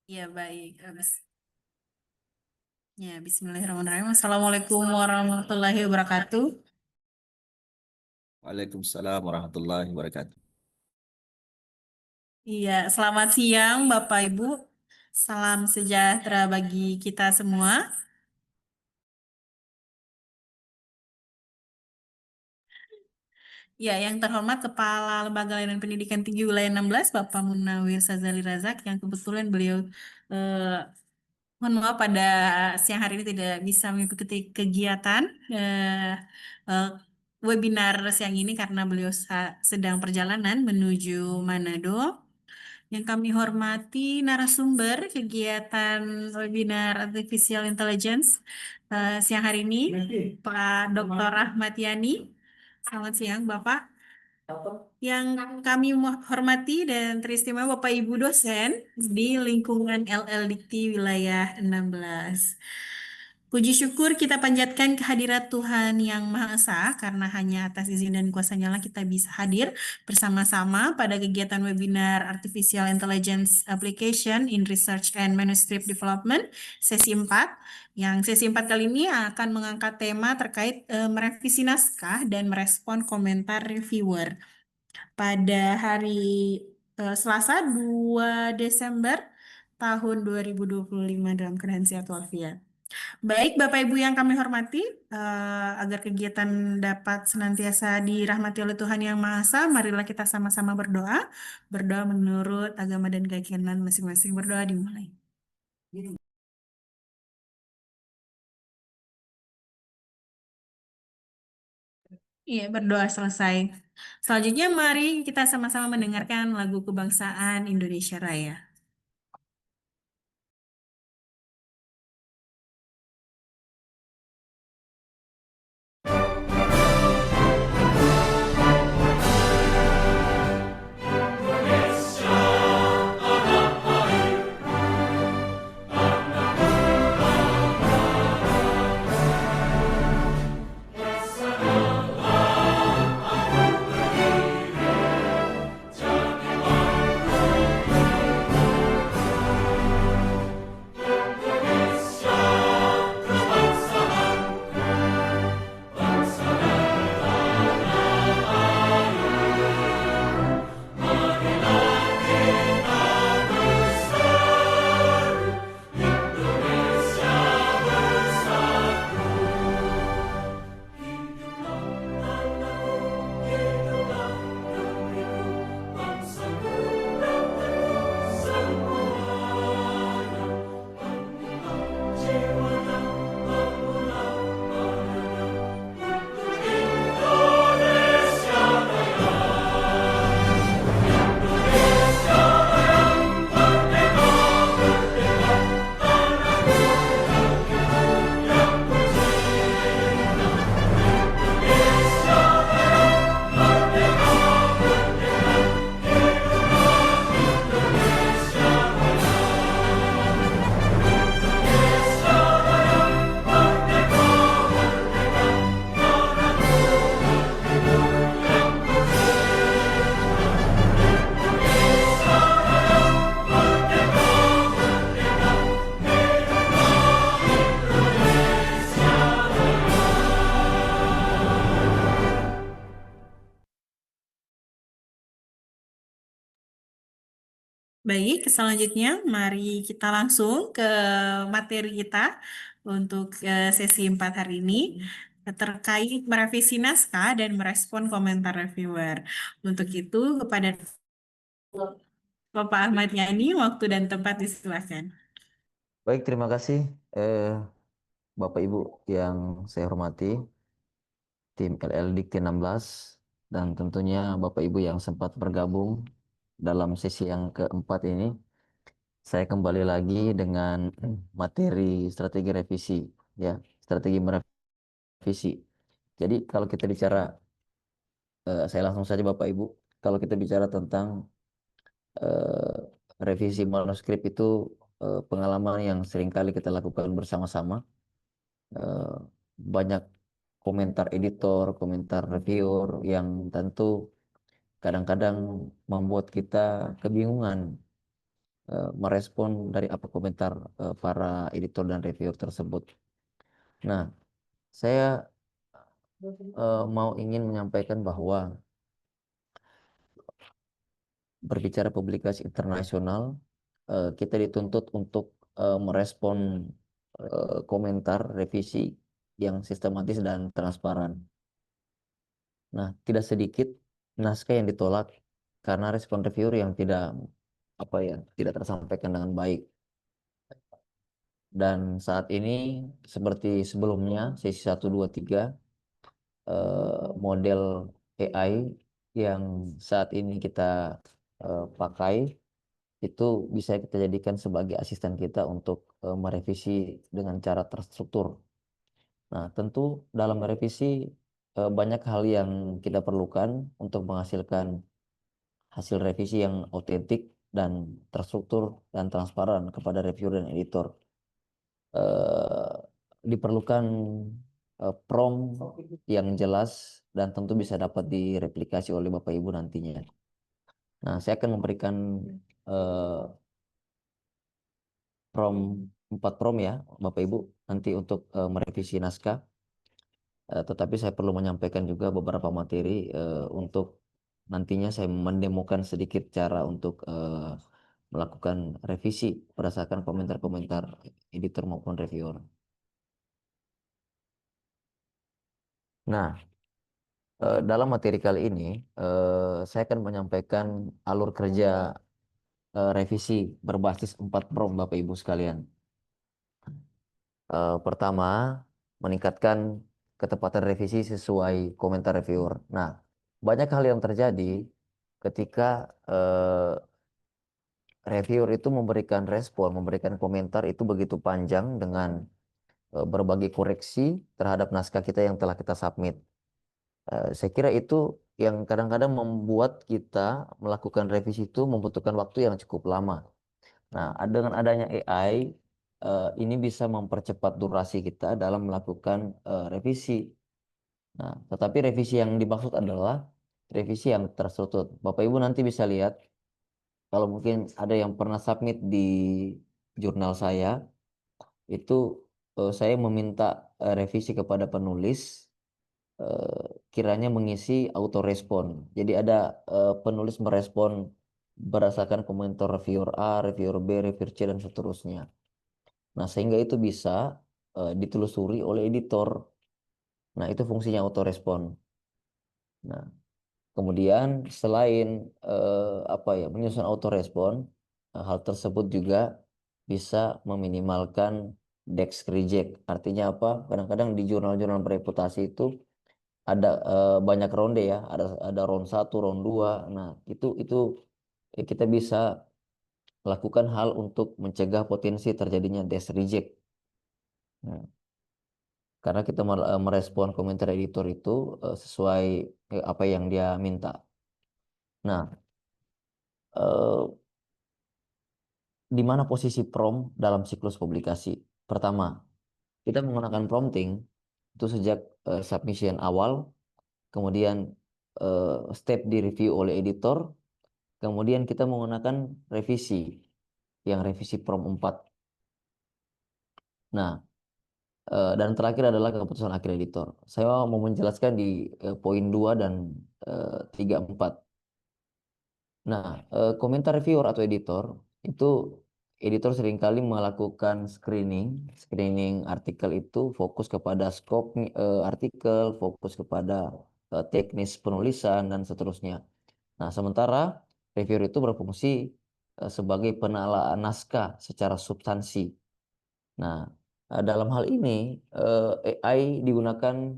Ya baik. Ya, Bismillahirrahmanirrahim. Assalamualaikum warahmatullahi wabarakatuh. Waalaikumsalam warahmatullahi wabarakatuh. Iya, selamat siang Bapak Ibu. Salam sejahtera bagi kita semua. Ya, yang terhormat Kepala Lembaga Layanan Pendidikan Tinggi Wilayah 16, Bapak Munawir Sazali Razak, yang kebetulan beliau eh, mohon maaf pada siang hari ini tidak bisa mengikuti kegiatan eh, eh, webinar siang ini karena beliau sedang perjalanan menuju Manado. Yang kami hormati narasumber kegiatan webinar Artificial Intelligence siang hari ini, Pak Dr. Ahmad Yani. Selamat siang, Bapak. Yang kami hormati dan teristimewa Bapak Ibu dosen di lingkungan LL Dikti wilayah 16. Puji syukur kita panjatkan kehadirat Tuhan Yang Maha Esa karena hanya atas izin dan kuasa-Nya lah kita bisa hadir bersama-sama pada kegiatan webinar Artificial Intelligence Application in Research and Manuscript Development sesi 4. Yang sesi 4 kali ini akan mengangkat tema terkait merevisi naskah dan merespon komentar reviewer pada hari Selasa 2 Desember tahun 2025 dalam keadaan sehat walafiat. Baik, Bapak Ibu yang kami hormati, agar kegiatan dapat senantiasa dirahmati oleh Tuhan Yang Maha Esa, marilah kita sama-sama berdoa. Berdoa menurut agama dan keyakinan masing-masing. Berdoa dimulai. Iya, berdoa selesai. Selanjutnya, mari kita sama-sama mendengarkan lagu kebangsaan Indonesia Raya. Baik, selanjutnya mari kita langsung ke materi kita untuk sesi 4 hari ini terkait merevisi naskah dan merespon komentar reviewer. Untuk itu, kepada Bapak Ahmad Yani, waktu dan tempat disilakan. Baik, terima kasih Bapak Ibu yang saya hormati, tim LL Dikti 16, dan tentunya Bapak Ibu yang sempat bergabung dalam sesi yang keempat ini. Saya kembali lagi dengan materi strategi revisi, ya, strategi merevisi. Jadi kalau kita bicara, saya langsung saja Bapak Ibu, kalau kita bicara tentang eh, revisi manuskrip itu pengalaman yang seringkali kita lakukan bersama-sama. Eh, Banyak komentar editor, komentar reviewer yang tentu kadang-kadang membuat kita kebingungan merespon dari apa komentar para editor dan reviewer tersebut. Nah, saya mau ingin menyampaikan bahwa berbicara publikasi internasional, kita dituntut untuk merespon komentar revisi yang sistematis dan transparan. Nah, tidak sedikit naskah yang ditolak karena respon reviewer yang tidak apa ya, tidak tersampaikan dengan baik. Dan saat ini seperti sebelumnya sesi 1 2 3 model AI yang saat ini kita pakai itu bisa kita jadikan sebagai asisten kita untuk merevisi dengan cara terstruktur. Nah, tentu dalam merevisi banyak hal yang kita perlukan untuk menghasilkan hasil revisi yang otentik dan terstruktur dan transparan kepada reviewer dan editor. Eh, Diperlukan prompt yang jelas dan tentu bisa dapat direplikasi oleh Bapak Ibu nantinya. Nah, saya akan memberikan eh, prompt 4 prompt ya, Bapak Ibu, nanti untuk merevisi naskah. Tetapi saya perlu menyampaikan juga beberapa materi untuk nantinya saya mendemokan sedikit cara untuk melakukan revisi berdasarkan komentar-komentar editor maupun reviewer. Nah, dalam materi kali ini saya akan menyampaikan alur kerja revisi berbasis 4 prompt Bapak Ibu sekalian. Pertama, meningkatkan ketepatan revisi sesuai komentar reviewer. Nah, banyak hal yang terjadi ketika reviewer itu memberikan respon, memberikan komentar itu begitu panjang dengan berbagai koreksi terhadap naskah kita yang telah kita submit. Saya kira itu yang kadang-kadang membuat kita melakukan revisi itu membutuhkan waktu yang cukup lama. Nah, dengan adanya AI, ini bisa mempercepat durasi kita dalam melakukan revisi. Nah, tetapi revisi yang dimaksud adalah revisi yang terstruktur. Bapak Ibu nanti bisa lihat, kalau mungkin ada yang pernah submit di jurnal saya, itu saya meminta revisi kepada penulis, kiranya mengisi autorespon. Jadi ada penulis merespon berdasarkan komentar reviewer A, reviewer B, reviewer C, dan seterusnya. Nah, sehingga itu bisa ditelusuri oleh editor. Nah, itu fungsinya autorespon. Nah, kemudian selain apa ya menyusun autorespon, hal tersebut juga bisa meminimalkan desk reject. Artinya apa? Kadang-kadang di jurnal-jurnal bereputasi itu ada banyak ronde ya, ada round 1, round 2. Nah, itu kita bisa lakukan hal untuk mencegah potensi terjadinya desk reject. Nah, karena kita merespon komentar editor itu sesuai apa yang dia minta. Nah, eh, di mana posisi prompt dalam siklus publikasi? Pertama, kita menggunakan prompting itu sejak submission awal, kemudian step di review oleh editor, kemudian kita menggunakan revisi, yang revisi prompt 4. Nah, dan terakhir adalah keputusan akhir editor. Saya mau menjelaskan di poin 2 dan 3, 4. Nah, komentar reviewer atau editor itu editor seringkali melakukan screening artikel itu fokus kepada skop artikel, fokus kepada teknis penulisan dan seterusnya. Nah, sementara reviewer itu berfungsi sebagai penalaan naskah secara substansi. Nah, dalam hal ini AI digunakan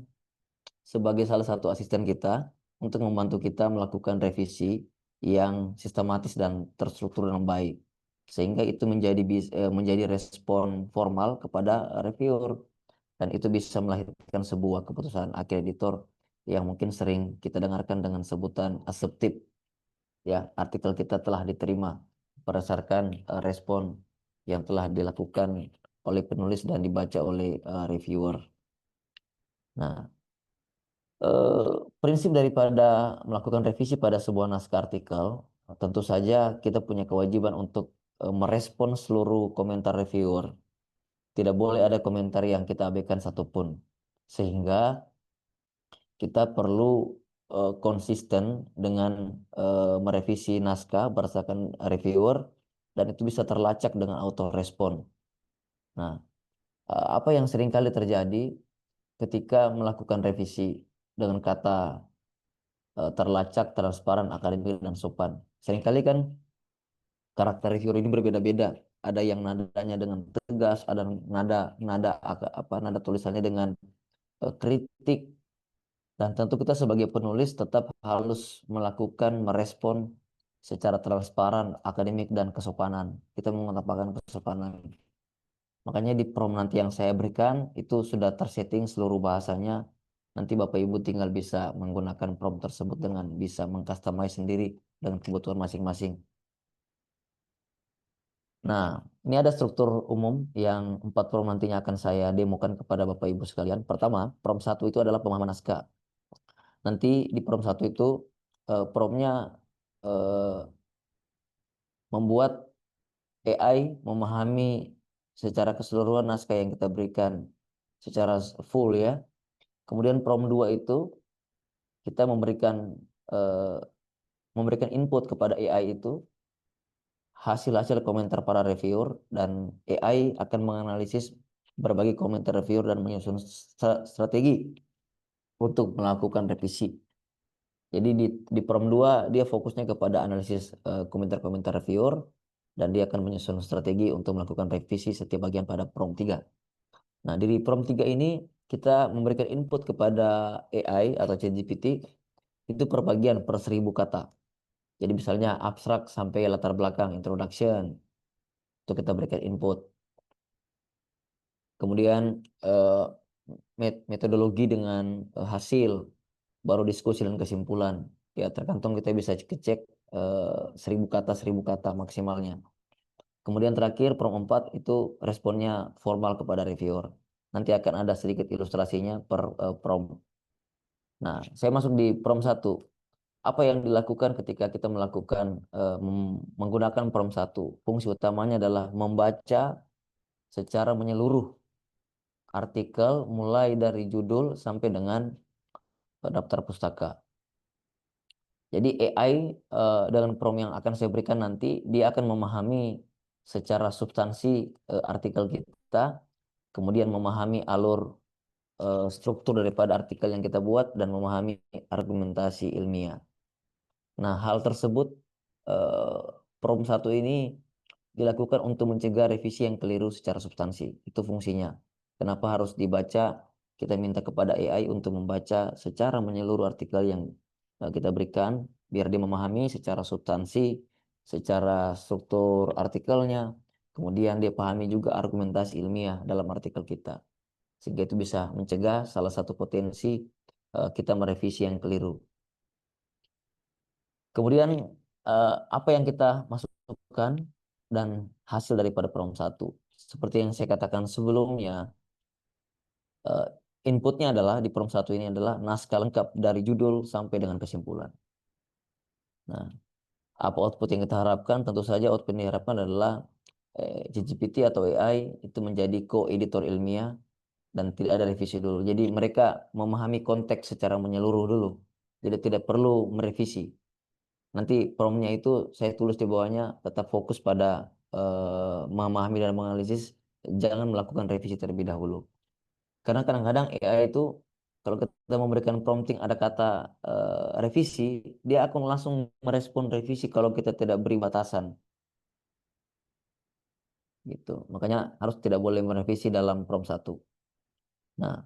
sebagai salah satu asisten kita untuk membantu kita melakukan revisi yang sistematis dan terstruktur dengan baik. Sehingga itu menjadi respon formal kepada reviewer dan itu bisa melahirkan sebuah keputusan akhir editor yang mungkin sering kita dengarkan dengan sebutan assertif. Ya, artikel kita telah diterima berdasarkan respon yang telah dilakukan oleh penulis dan dibaca oleh reviewer. Nah, eh, prinsip daripada melakukan revisi pada sebuah naskah artikel, tentu saja kita punya kewajiban untuk merespon seluruh komentar reviewer. Tidak boleh ada komentar yang kita abaikan satupun. Sehingga kita perlu konsisten dengan merevisi naskah berdasarkan reviewer dan itu bisa terlacak dengan auto respon. Nah, apa yang sering kali terjadi ketika melakukan revisi dengan kata terlacak, transparan, akademik dan sopan. Seringkali kan karakter reviewer ini berbeda-beda. Ada yang nadanya dengan tegas, ada nada nada nada tulisannya dengan kritik. Dan tentu kita sebagai penulis tetap harus melakukan merespon secara transparan, akademik, dan kesopanan. Kita mengutamakan kesopanan. Makanya di prompt nanti yang saya berikan itu sudah tersetting seluruh bahasanya. Nanti Bapak Ibu tinggal bisa menggunakan prompt tersebut dengan bisa mengcustomize sendiri dengan kebutuhan masing-masing. Nah, ini ada struktur umum yang 4 prompt nantinya akan saya demokan kepada Bapak Ibu sekalian. Pertama, prompt 1 itu adalah pemahaman naskah. Nanti di prompt 1 itu promptnya eh, membuat AI memahami secara keseluruhan naskah yang kita berikan secara full ya. Kemudian prompt 2 itu kita eh, memberikan input kepada AI itu hasil-hasil komentar para reviewer dan AI akan menganalisis berbagai komentar reviewer dan menyusun strategi untuk melakukan revisi. Jadi di prompt 2 dia fokusnya kepada analisis komentar-komentar reviewer dan dia akan menyusun strategi untuk melakukan revisi setiap bagian pada prompt 3. Nah, dari prompt 3 ini kita memberikan input kepada AI atau ChatGPT itu per bagian per 1.000 kata. Jadi misalnya abstrak sampai latar belakang introduction itu kita berikan input. Kemudian eh, metodologi dengan hasil, baru diskusi dan kesimpulan. Ya tergantung kita bisa cek 1.000 kata 1.000 kata maksimalnya. Kemudian terakhir prompt 4 itu responnya formal kepada reviewer. Nanti akan ada sedikit ilustrasinya per prompt. Nah, saya masuk di prompt 1. Apa yang dilakukan ketika kita melakukan menggunakan prompt 1? Fungsi utamanya adalah membaca secara menyeluruh artikel mulai dari judul sampai dengan daftar pustaka. Jadi AI dengan prompt yang akan saya berikan nanti dia akan memahami secara substansi artikel kita, kemudian memahami alur struktur daripada artikel yang kita buat dan memahami argumentasi ilmiah. Nah, hal tersebut eh, prompt 1 ini dilakukan untuk mencegah revisi yang keliru secara substansi. Itu fungsinya. Kenapa harus dibaca? Kita minta kepada AI untuk membaca secara menyeluruh artikel yang kita berikan, biar dia memahami secara substansi, secara struktur artikelnya, kemudian dia pahami juga argumentasi ilmiah dalam artikel kita. Sehingga itu bisa mencegah salah satu potensi kita merevisi yang keliru. Kemudian apa yang kita masukkan dan hasil daripada prompt 1. Seperti yang saya katakan sebelumnya, eh, inputnya adalah di prompt 1 ini adalah naskah lengkap dari judul sampai dengan kesimpulan. Nah, apa output yang kita harapkan? Tentu saja output yang diharapkan adalah ChatGPT atau AI itu menjadi co-editor ilmiah dan tidak ada revisi dulu. Jadi mereka memahami konteks secara menyeluruh dulu. Jadi tidak perlu merevisi. Nanti promptnya itu saya tulis di bawahnya tetap fokus pada memahami dan menganalisis, jangan melakukan revisi terlebih dahulu. Karena kadang-kadang AI itu kalau kita memberikan prompting ada kata revisi, dia akan langsung merespon revisi kalau kita tidak beri batasan. Gitu. Makanya harus tidak boleh merevisi dalam prompt 1. Nah,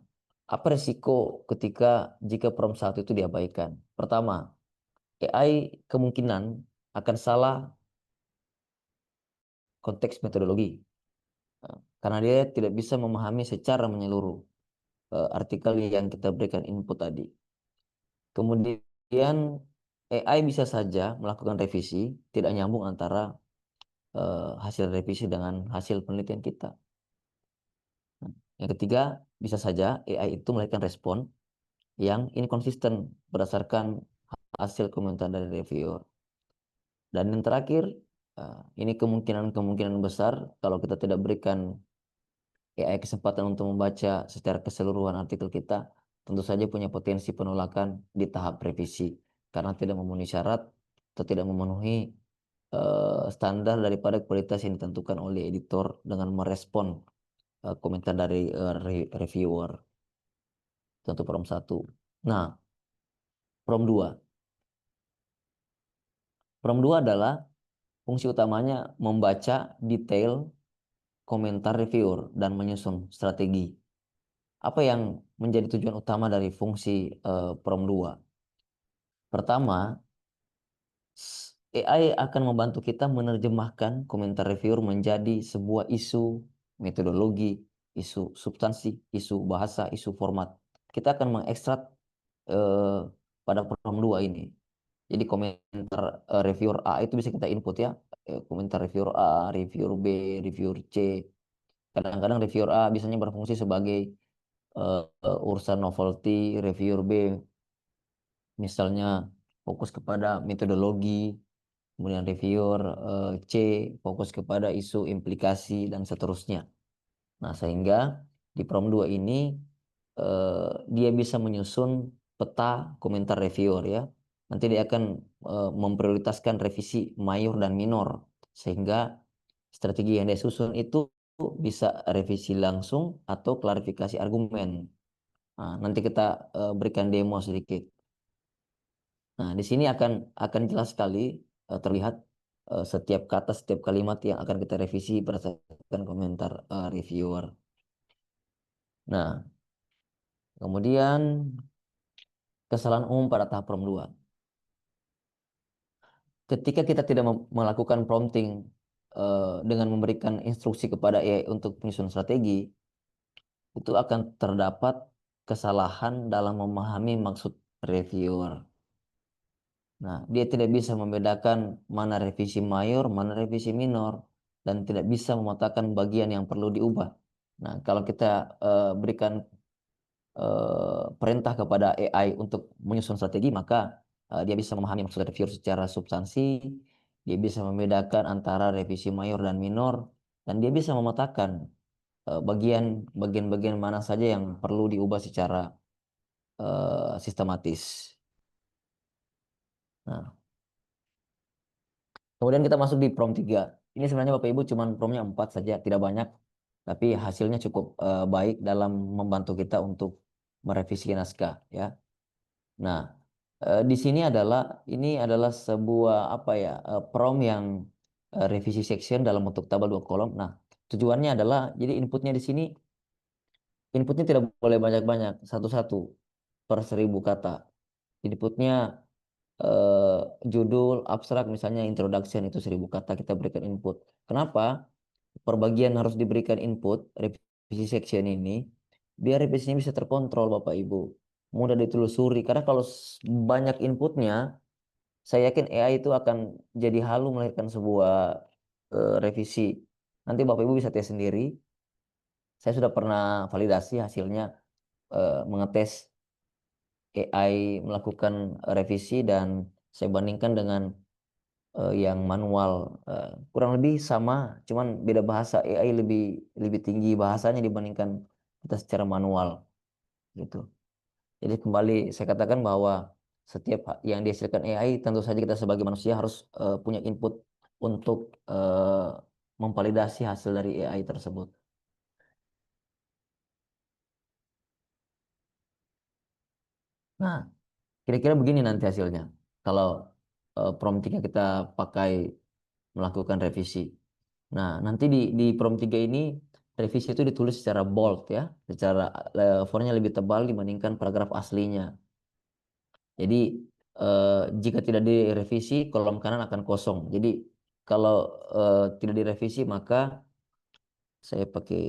apa resiko ketika jika prompt 1 itu diabaikan? Pertama, AI kemungkinan akan salah konteks metodologi. Karena dia tidak bisa memahami secara menyeluruh artikel yang kita berikan input tadi. Kemudian AI bisa saja melakukan revisi, tidak nyambung antara hasil revisi dengan hasil penelitian kita. Nah, yang ketiga, bisa saja AI itu melahirkan respon yang inkonsisten berdasarkan hasil komentar dari reviewer. Dan yang terakhir, Ini kemungkinan-kemungkinan besar kalau kita tidak berikan AI kesempatan untuk membaca secara keseluruhan artikel kita, tentu saja punya potensi penolakan di tahap revisi karena tidak memenuhi syarat atau tidak memenuhi standar daripada kualitas yang ditentukan oleh editor dengan merespon komentar dari reviewer. Tentu prompt 1. Nah, prompt 2. Prompt 2 adalah fungsi utamanya membaca detail komentar reviewer dan menyusun strategi. Apa yang menjadi tujuan utama dari fungsi prompt 2? Pertama, AI akan membantu kita menerjemahkan komentar reviewer menjadi sebuah isu metodologi, isu substansi, isu bahasa, isu format. Kita akan mengekstrak eh, pada prompt 2 ini. Jadi komentar reviewer A itu bisa kita input ya. Komentar reviewer A, reviewer B, reviewer C. Kadang-kadang reviewer A biasanya berfungsi sebagai urusan novelty, reviewer B misalnya fokus kepada metodologi, kemudian reviewer C fokus kepada isu implikasi dan seterusnya. Nah, sehingga di prompt 2 ini dia bisa menyusun peta komentar reviewer ya. Nanti dia akan memprioritaskan revisi mayor dan minor sehingga strategi yang dia susun itu bisa revisi langsung atau klarifikasi argumen. Nah, nanti kita berikan demo sedikit. Nah, di sini akan jelas sekali terlihat setiap kata, setiap kalimat yang akan kita revisi berdasarkan komentar reviewer. Nah, kemudian kesalahan umum pada tahap prompt 2. Ketika kita tidak melakukan prompting dengan memberikan instruksi kepada AI untuk penyusun strategi, itu akan terdapat kesalahan dalam memahami maksud reviewer. Nah, dia tidak bisa membedakan mana revisi mayor, mana revisi minor, dan tidak bisa memetakan bagian yang perlu diubah. Nah, kalau kita berikan perintah kepada AI untuk menyusun strategi, maka dia bisa memahami maksud reviewer secara substansi, dia bisa membedakan antara revisi mayor dan minor, dan dia bisa memetakan bagian-bagian mana saja yang perlu diubah secara sistematis. Nah, kemudian kita masuk di prompt 3. Ini sebenarnya Bapak Ibu cuma promptnya 4 saja, tidak banyak. Tapi hasilnya cukup baik dalam membantu kita untuk merevisi naskah ya. Nah, di sini ini adalah sebuah apa ya prompt yang revisi section dalam bentuk tabel 2 kolom. Nah, tujuannya adalah jadi inputnya tidak boleh banyak-banyak, satu-satu per 1.000 kata. Inputnya eh, judul abstrak misalnya introduction itu 1.000 kata kita berikan input. Kenapa? Perbagian harus diberikan input revisi section ini biar revisinya bisa terkontrol Bapak Ibu, mudah ditelusuri karena kalau banyak inputnya saya yakin AI itu akan jadi halu melahirkan sebuah revisi. Nanti Bapak Ibu bisa tes sendiri. Saya sudah pernah validasi hasilnya mengetes AI melakukan revisi dan saya bandingkan dengan yang manual. Kurang lebih sama, cuman beda bahasa. AI lebih lebih tinggi bahasanya dibandingkan kita secara manual gitu. Jadi kembali saya katakan bahwa setiap yang dihasilkan AI tentu saja kita sebagai manusia harus punya input untuk memvalidasi hasil dari AI tersebut. Nah, kira-kira begini nanti hasilnya. Kalau prompt 3 kita pakai melakukan revisi. Nah, nanti di prompt 3 ini revisi itu ditulis secara bold ya, secara fontnya lebih tebal dibandingkan paragraf aslinya. Jadi jika tidak direvisi, kolom kanan akan kosong. Jadi kalau tidak direvisi maka saya pakai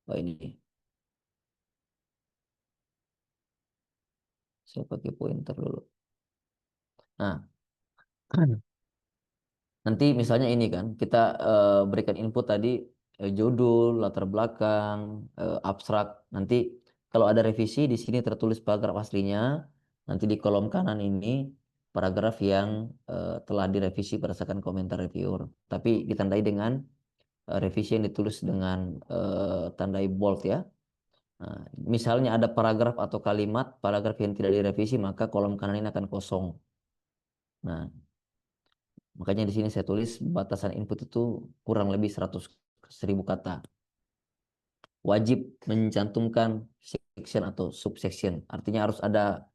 ini, saya pakai pointer dulu. Nah, nanti misalnya ini kan kita berikan input tadi judul, latar belakang, abstrak. Nanti kalau ada revisi di sini tertulis paragraf aslinya, nanti di kolom kanan ini paragraf yang telah direvisi berdasarkan komentar reviewer. Tapi ditandai dengan revisi yang ditulis dengan tandai bold ya. Nah, misalnya ada paragraf atau kalimat paragraf yang tidak direvisi, maka kolom kanan ini akan kosong. Nah, makanya di sini saya tulis batasan input itu kurang lebih 100.000 kata. Wajib mencantumkan section atau subsection. Artinya harus ada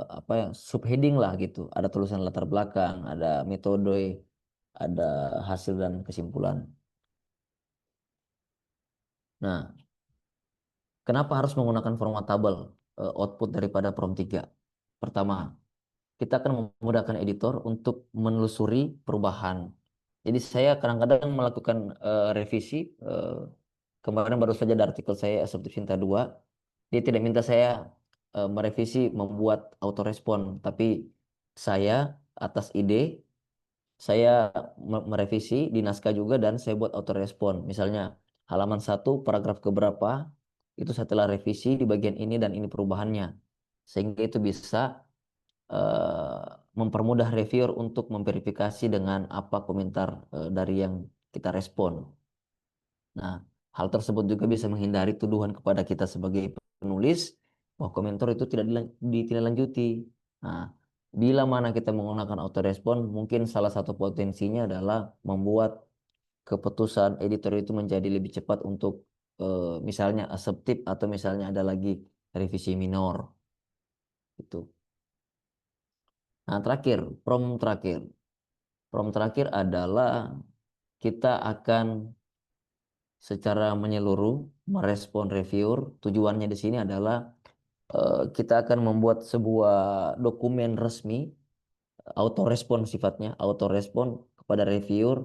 apa ya, subheading lah gitu. Ada tulisan latar belakang, ada metode, ada hasil dan kesimpulan. Nah, kenapa harus menggunakan format tabel output daripada prompt 3? Pertama, kita akan memudahkan editor untuk menelusuri perubahan. Jadi saya kadang-kadang melakukan revisi. Kemarin baru saja ada artikel saya Assertive Cinta 2. Dia tidak minta saya merevisi membuat autorespon, tapi saya atas ide saya merevisi di naskah juga dan saya buat autorespon. Misalnya halaman 1 paragraf keberapa itu saya telah revisi di bagian ini dan ini perubahannya. Sehingga itu bisa eh, mempermudah reviewer untuk memverifikasi dengan apa komentar dari yang kita respon. Nah, hal tersebut juga bisa menghindari tuduhan kepada kita sebagai penulis bahwa komentar itu tidak ditindaklanjuti. Nah, bila mana kita menggunakan autorespon, mungkin salah satu potensinya adalah membuat keputusan editor itu menjadi lebih cepat untuk misalnya aseptif atau misalnya ada lagi revisi minor. Itu. Nah, terakhir, prompt terakhir. Prompt terakhir adalah kita akan secara menyeluruh merespon reviewer. Tujuannya di sini adalah kita akan membuat sebuah dokumen resmi autorespon sifatnya, autorespon kepada reviewer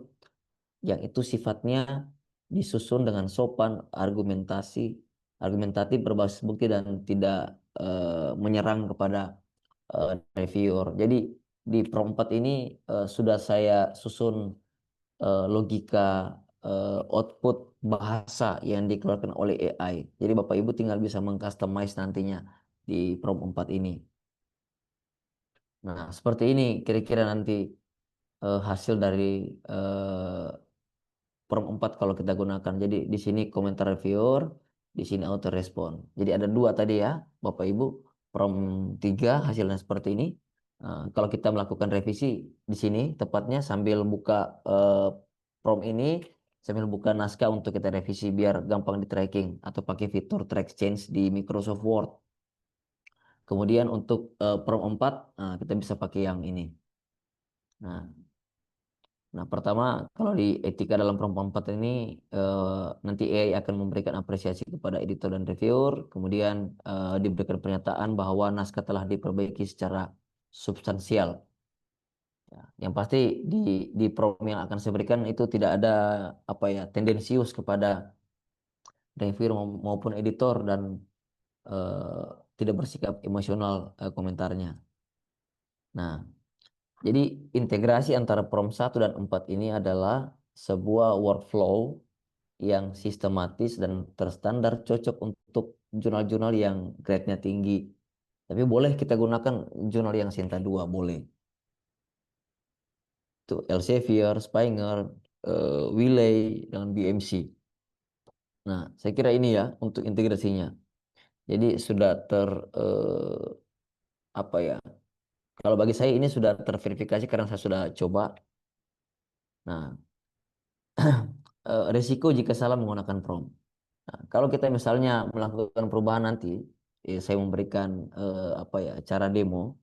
yang itu sifatnya disusun dengan sopan, argumentatif berbasis bukti dan tidak menyerang kepada reviewer. Jadi di prompt 4 ini sudah saya susun logika output bahasa yang dikeluarkan oleh AI. Jadi Bapak Ibu tinggal bisa mengcustomize nantinya di prompt 4 ini. Nah, seperti ini kira-kira nanti hasil dari eh, prompt 4 kalau kita gunakan. Jadi di sini komentar reviewer, di sini auto respon. Jadi ada dua tadi ya, Bapak Ibu. Prompt 3 hasilnya seperti ini. Kalau kita melakukan revisi di sini tepatnya sambil buka prompt ini, sambil buka naskah untuk kita revisi biar gampang di tracking atau pakai fitur track change di Microsoft Word. Kemudian untuk prompt 4 kita bisa pakai yang ini. Nah, Nah, pertama, kalau di etika dalam perempuan 4 ini, nanti AI akan memberikan apresiasi kepada editor dan reviewer, kemudian diberikan pernyataan bahwa naskah telah diperbaiki secara substansial. Ya, yang pasti di prompt yang akan saya berikan itu tidak ada apa ya tendensius kepada reviewer maupun editor dan eh, tidak bersikap emosional komentarnya. Nah, jadi integrasi antara prompt 1 dan 4 ini adalah sebuah workflow yang sistematis dan terstandar cocok untuk jurnal-jurnal yang grade-nya tinggi. Tapi boleh kita gunakan jurnal yang Sinta 2, boleh. Itu Elsevier, Springer, Wiley, dan BMC. Nah, saya kira ini ya untuk integrasinya. Jadi sudah eh, apa ya? Kalau bagi saya ini sudah terverifikasi karena saya sudah coba. Nah, risiko jika salah menggunakan prompt. Nah, kalau kita misalnya melakukan perubahan nanti, saya memberikan apa ya cara demo,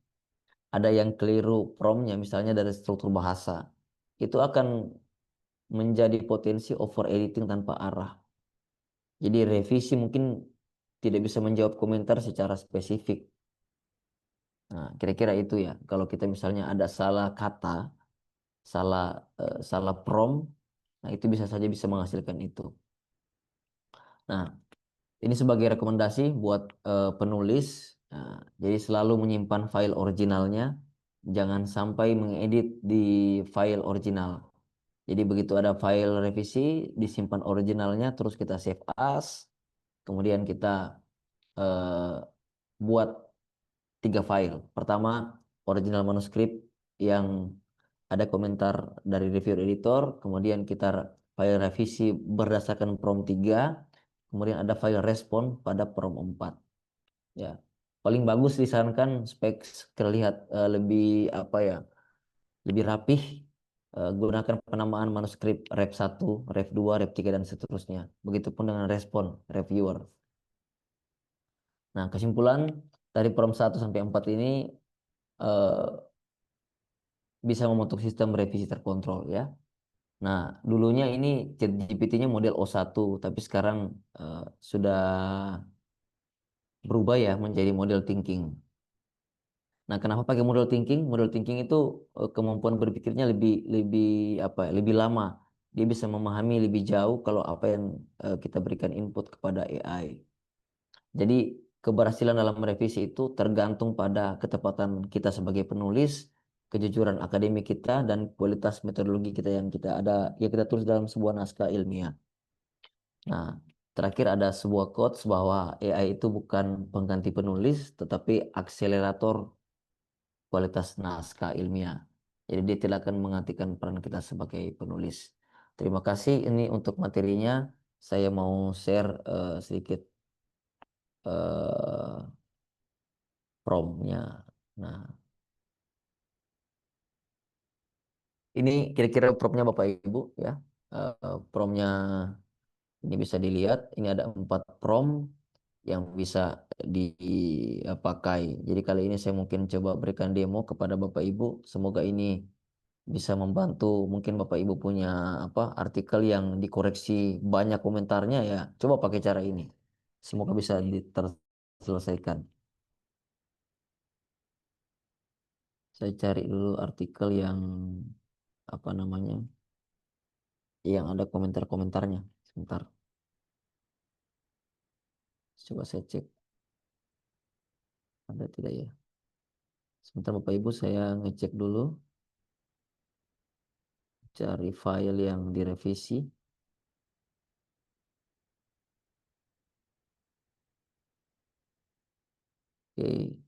ada yang keliru promptnya misalnya dari struktur bahasa, itu akan menjadi potensi over editing tanpa arah. Jadi revisi mungkin tidak bisa menjawab komentar secara spesifik. Nah, kira-kira itu ya. Kalau kita misalnya ada salah kata, salah salah prompt, nah itu bisa saja bisa menghasilkan itu. Nah, ini sebagai rekomendasi buat penulis. Nah, jadi selalu menyimpan file originalnya, jangan sampai mengedit di file original. Jadi begitu ada file revisi, disimpan originalnya, terus kita save as. kemudian kita eh, buat 3 file. Pertama, original manuskrip yang ada komentar dari review editor, kemudian kita file revisi berdasarkan prompt 3, kemudian ada file respon pada prompt 4. Ya. Paling bagus disarankan spek terlihat lebih apa ya? Lebih rapih, gunakan penamaan manuskrip ref 1, ref 2, ref 3 dan seterusnya. Begitupun dengan respon reviewer. Nah, kesimpulan dari prompt 1 sampai 4 ini eh, bisa membentuk sistem revisi terkontrol ya. Nah, dulunya ini ChatGPT-nya model O1, tapi sekarang sudah berubah ya menjadi model thinking. Nah, kenapa pakai model thinking? Model thinking itu kemampuan berpikirnya lebih lebih apa ya, lebih lama. Dia bisa memahami lebih jauh kalau apa yang kita berikan input kepada AI. Jadi keberhasilan dalam merevisi itu tergantung pada ketepatan kita sebagai penulis, kejujuran akademik kita, dan kualitas metodologi kita yang kita tulis dalam sebuah naskah ilmiah. Nah, terakhir ada sebuah quotes bahwa AI itu bukan pengganti penulis, tetapi akselerator kualitas naskah ilmiah. Jadi dia tidak akan menggantikan peran kita sebagai penulis. Terima kasih. Ini untuk materinya. Saya mau share sedikit eh, promptnya. Nah, ini kira-kira promptnya Bapak Ibu ya. Promptnya ini bisa dilihat. Ini ada 4 prompt yang bisa dipakai. Jadi kali ini saya mungkin coba berikan demo kepada Bapak Ibu. Semoga ini bisa membantu. Mungkin Bapak Ibu punya apa artikel yang dikoreksi banyak komentarnya ya. Coba pakai cara ini. Semoga bisa terselesaikan. Saya cari dulu artikel yang apa namanya, yang ada komentar-komentarnya. Sebentar, coba saya cek ada tidak ya. Sebentar Bapak Ibu, saya ngecek dulu, cari file yang direvisi. Oke,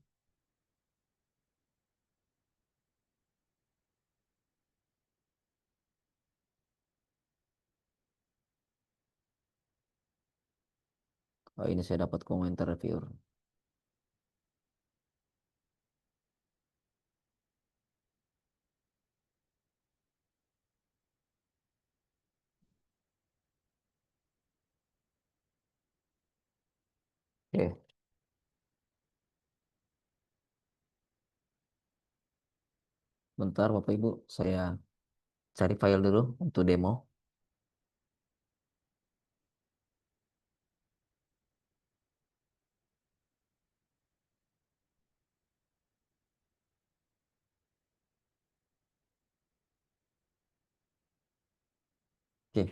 oh, ini saya dapat komentar reviewer. Oke, bentar Bapak Ibu, saya cari file dulu untuk demo. Oke,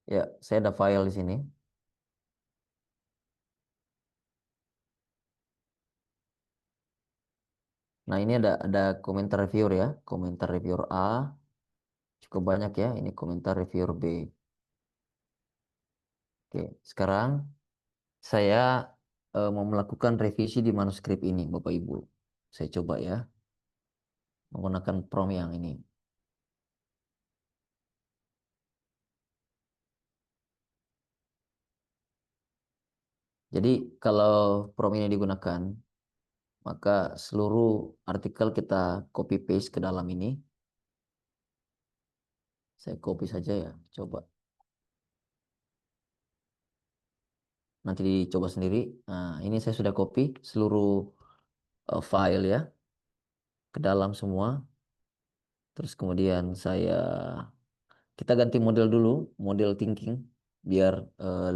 ya, saya ada file di sini. Nah, ini ada komentar reviewer ya. Komentar reviewer A cukup banyak ya. Ini komentar reviewer B. Oke, sekarang saya mau melakukan revisi di manuskrip ini, Bapak Ibu. Saya coba ya, menggunakan prompt yang ini. Jadi, kalau prompt ini digunakan, maka seluruh artikel kita copy paste ke dalam ini. Saya copy saja ya, coba. Nanti dicoba sendiri. Nah, ini saya sudah copy seluruh file ya, ke dalam semua. Terus kemudian kita ganti model dulu, model thinking, biar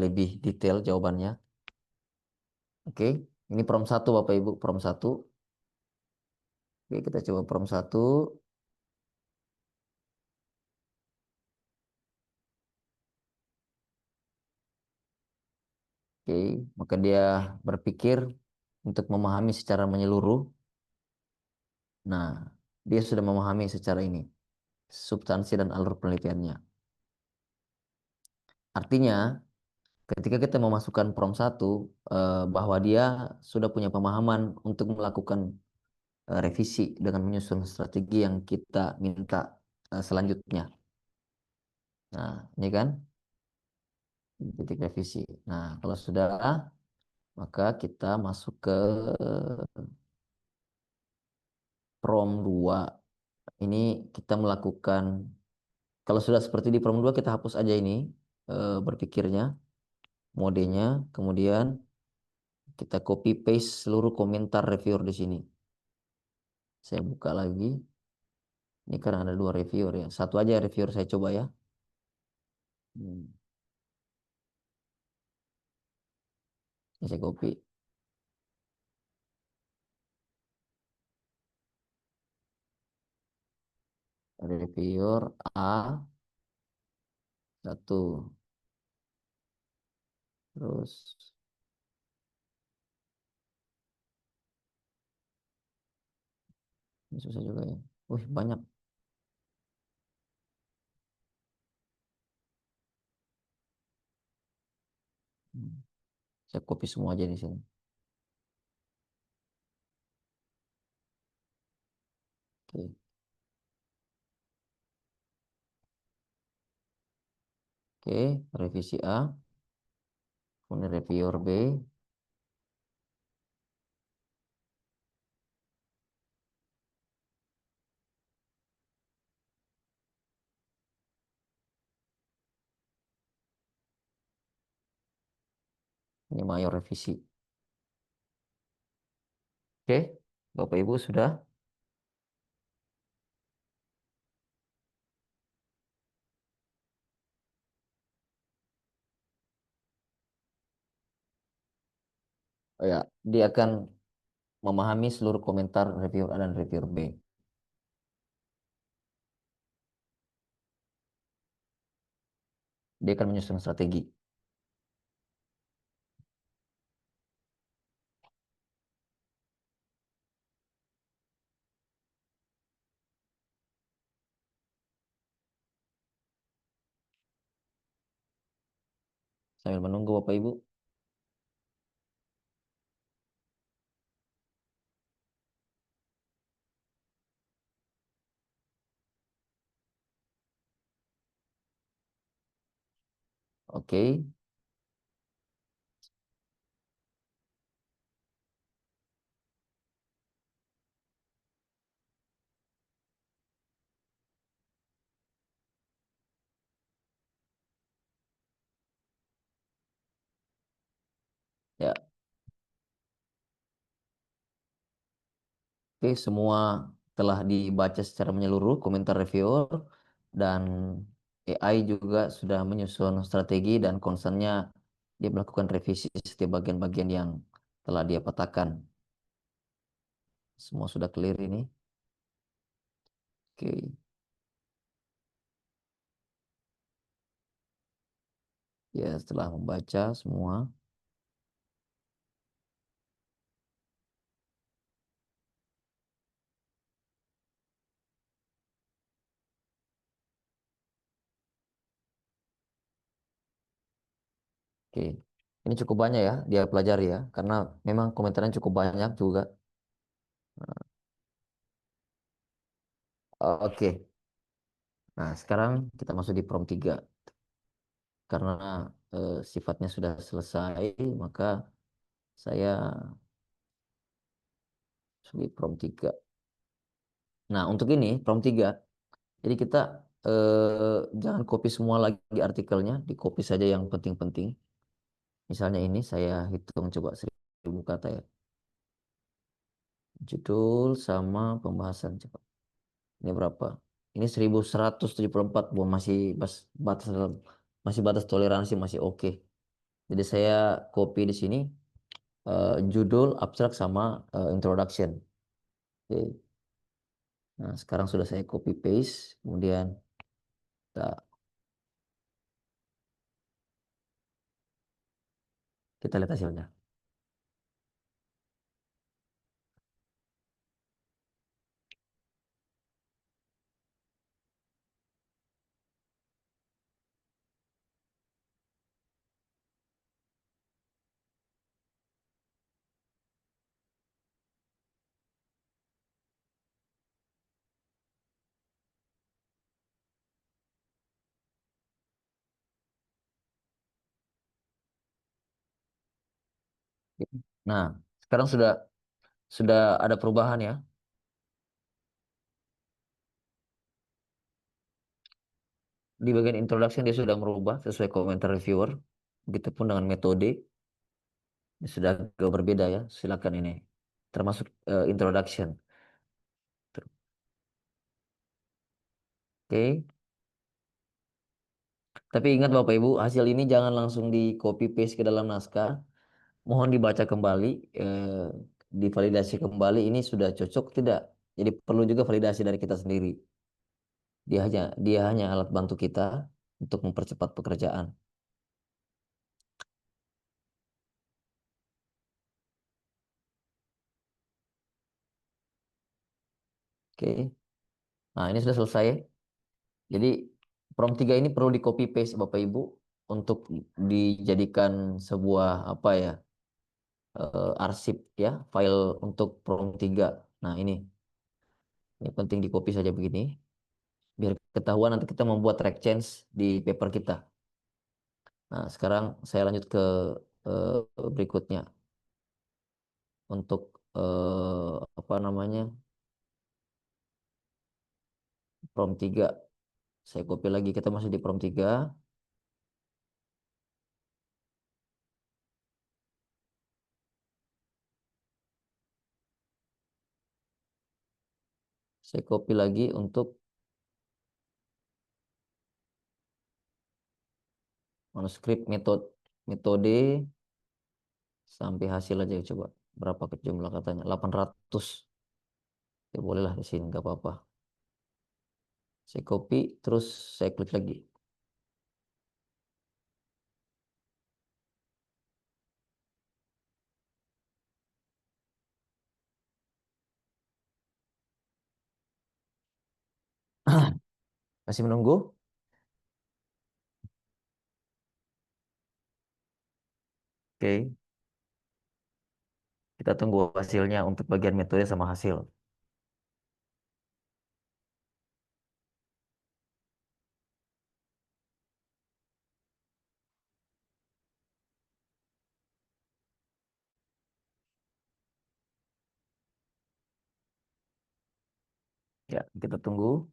lebih detail jawabannya. Oke, ini prompt 1 Bapak Ibu, prompt 1. Oke, kita coba prompt 1. Oke, maka dia berpikir untuk memahami secara menyeluruh. Nah, dia sudah memahami secara ini substansi dan alur penelitiannya. Artinya, ketika kita memasukkan prompt satu, bahwa dia sudah punya pemahaman untuk melakukan revisi dengan menyusun strategi yang kita minta selanjutnya. Nah, ini kan titik revisi. Nah, kalau sudah, maka kita masuk ke prompt 2. Ini kita melakukan, kalau sudah seperti di prompt 2, kita hapus aja ini berpikirnya, modenya, kemudian kita copy paste seluruh komentar reviewer di sini. Saya buka lagi. Ini kan ada 2 reviewer ya. Satu aja reviewer saya coba ya. Hmm. Ini saya copy. Ada reviewer A satu. Terus ini susah juga ya. Wih, banyak. Hmm. Saya copy semua aja di sini. Oke. Oke, revisi A. Kemudian reviewer B. Ini mayor revisi. Oke, Bapak Ibu sudah? Oh ya, dia akan memahami seluruh komentar reviewer A dan reviewer B. Dia akan menyusun strategi. Sambil menunggu Bapak Ibu. Oke, ya. Oke, semua telah dibaca secara menyeluruh komentar reviewer dan AI juga sudah menyusun strategi dan concernnya dia melakukan revisi setiap bagian-bagian yang telah dia petakan. Semua sudah clear ini. Oke, ya setelah membaca semua, oke. Ini cukup banyak ya dia pelajari ya, karena memang komentarnya cukup banyak juga. Oke, nah sekarang kita masuk di prompt 3. Karena sifatnya sudah selesai, maka saya masuk prompt 3. Nah, untuk ini prompt 3, jadi kita jangan copy semua lagi artikelnya, di copy saja yang penting-penting. Misalnya ini saya hitung coba 1.000 kata ya. Judul sama pembahasan coba. Ini berapa? Ini 1.174, masih batas masih batas toleransi masih oke. Jadi saya copy di sini judul, abstrak sama introduction. Oke. Nah, sekarang sudah saya copy paste, kemudian kita, kita lihat hasilnya. Nah, sekarang sudah ada perubahan ya. Di bagian introduction dia sudah merubah sesuai komentar reviewer. Begitupun dengan metode, ini sudah agak berbeda ya. Silakan ini. Termasuk introduction. Oke. Tapi ingat Bapak Ibu, hasil ini jangan langsung di copy paste ke dalam naskah. Mohon dibaca kembali, divalidasi kembali ini sudah cocok tidak. Jadi perlu juga validasi dari kita sendiri. Dia hanya alat bantu kita untuk mempercepat pekerjaan. Oke. Nah, ini sudah selesai. Jadi prompt 3 ini perlu di copy paste Bapak Ibu untuk dijadikan sebuah apa ya? Arsip ya, file untuk prompt 3. Nah, ini penting di copy saja begini biar ketahuan nanti kita membuat track change di paper kita. Nah, sekarang saya lanjut ke eh, berikutnya untuk apa namanya? Prompt 3. Saya copy lagi, kita masih di prompt 3. Saya copy lagi untuk manuskrip metode sampai hasil aja coba. Berapa ke jumlah katanya? 800. Ya bolehlah di sini nggak apa-apa. Saya copy terus saya klik lagi. Masih menunggu? Oke, kita tunggu hasilnya untuk bagian metode sama hasil. Ya, kita tunggu.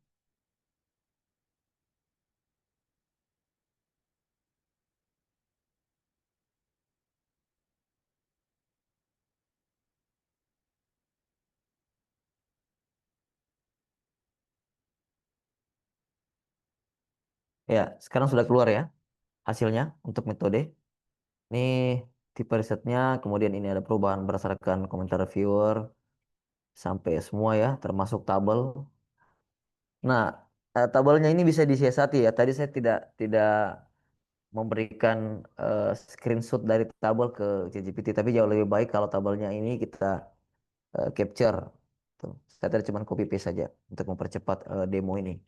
Ya, sekarang sudah keluar ya hasilnya untuk metode. Ini tipe risetnya, kemudian ini ada perubahan berdasarkan komentar reviewer sampai semua ya, termasuk tabel. Nah, tabelnya ini bisa disiasati ya. Tadi saya tidak memberikan screenshot dari tabel ke ChatGPT, tapi jauh lebih baik kalau tabelnya ini kita capture. Tuh. Saya tadi cuma copy paste saja untuk mempercepat demo ini.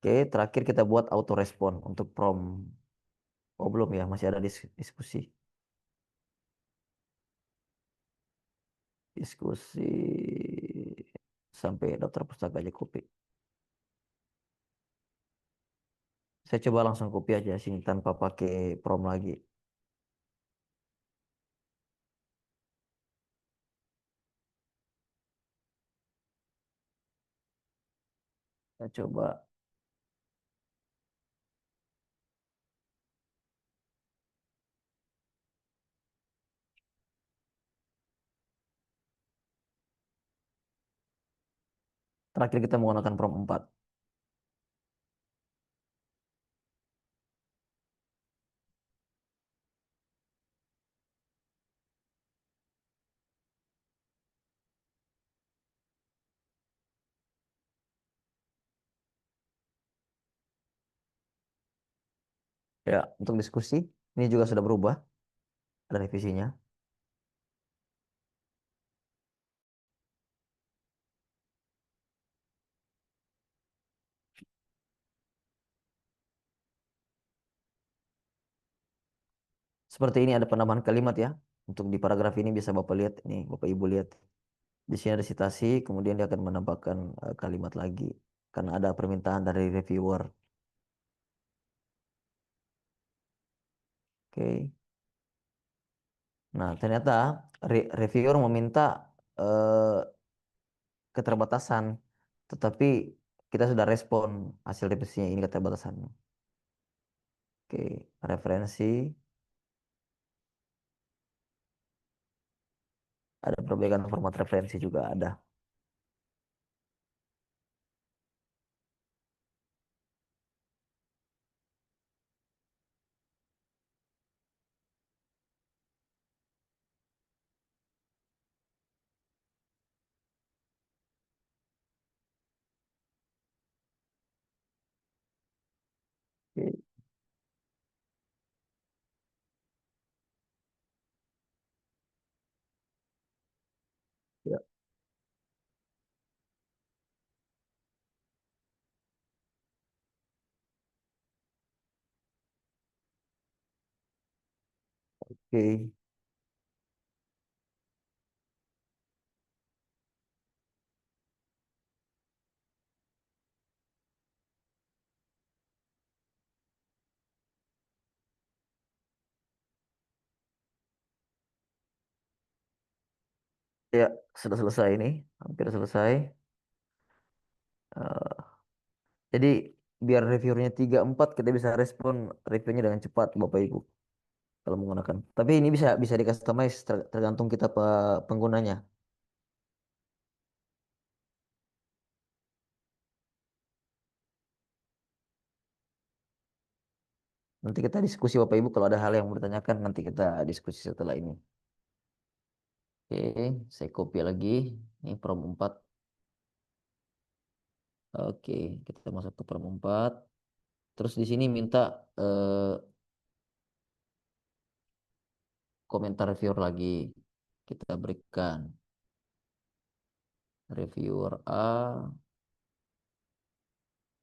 Oke, terakhir kita buat auto respon untuk prompt. Oh belum ya, masih ada diskusi. Diskusi sampai daftar pustaka aja copy. Saya coba langsung copy aja sini tanpa pakai prompt lagi. Saya coba. Terakhir kita menggunakan prompt 4. Ya, untuk diskusi ini juga sudah berubah, ada revisinya. Seperti ini ada penambahan kalimat ya. Untuk di paragraf ini bisa Bapak lihat, nih Bapak Ibu lihat. Di sini ada citasi, kemudian dia akan menambahkan kalimat lagi karena ada permintaan dari reviewer. Oke. Nah, ternyata reviewer meminta eh, keterbatasan, tetapi kita sudah respon hasil revisinya ini keterbatasannya. Oke, referensi, ada perbaikan format referensi juga ada. Oke, ya, oke, ya, sudah selesai ini, hampir selesai. Eh, jadi biar reviewernya 3 4 kita bisa respon reviewnya dengan cepat, Bapak Ibu, kalau menggunakan. Tapi ini bisa bisa di customize tergantung kita penggunanya. Nanti kita diskusi Bapak Ibu kalau ada hal yang mau ditanyakan nanti kita diskusi setelah ini. Oke, saya copy lagi. Ini Prom 4. Oke, kita masuk ke Prom 4. Terus di sini minta eh, komentar reviewer lagi. Kita berikan reviewer A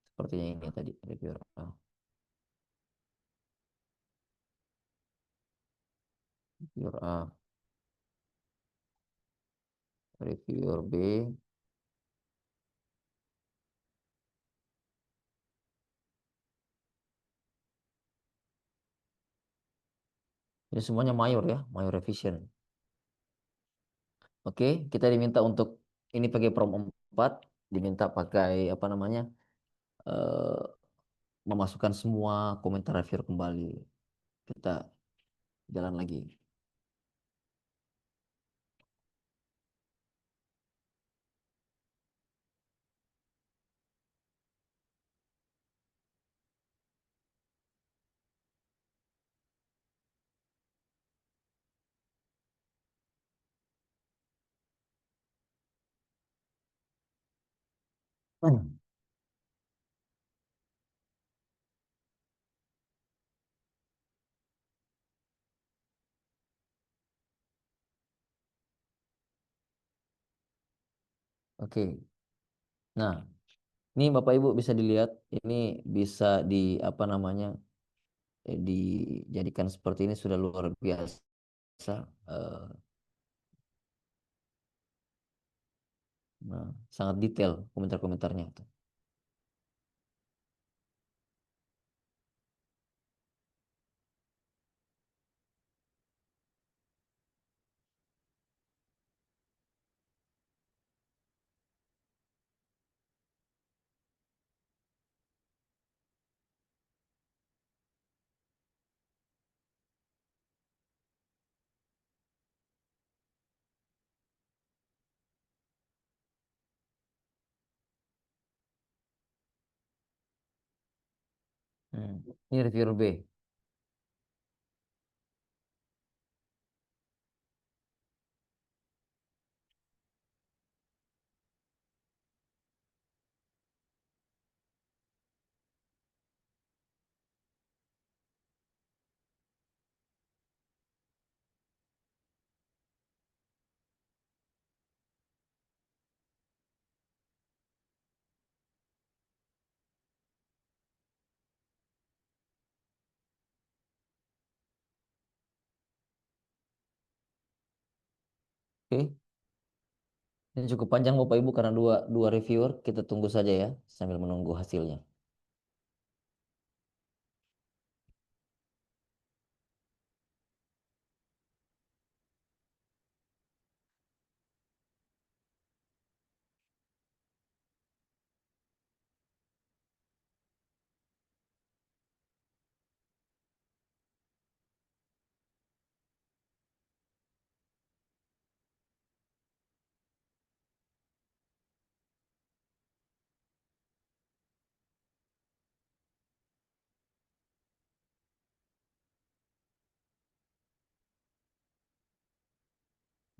sepertinya ini tadi reviewer A. Reviewer A, reviewer B. Ini semuanya mayor ya, mayor revision. Oke, kita diminta untuk ini pakai Prom 4, diminta pakai apa namanya? eh, memasukkan semua komentar reviewer kembali. Kita jalan lagi. Hmm. Oke. Nah, ini Bapak Ibu bisa dilihat ini bisa di apa namanya? Dijadikan seperti ini sudah luar biasa. Eh, nah, sangat detail komentar-komentarnya itu. Hmm. Ini reviewer B. Oke. Ini cukup panjang Bapak Ibu karena dua dua reviewer. Kita tunggu saja ya sambil menunggu hasilnya.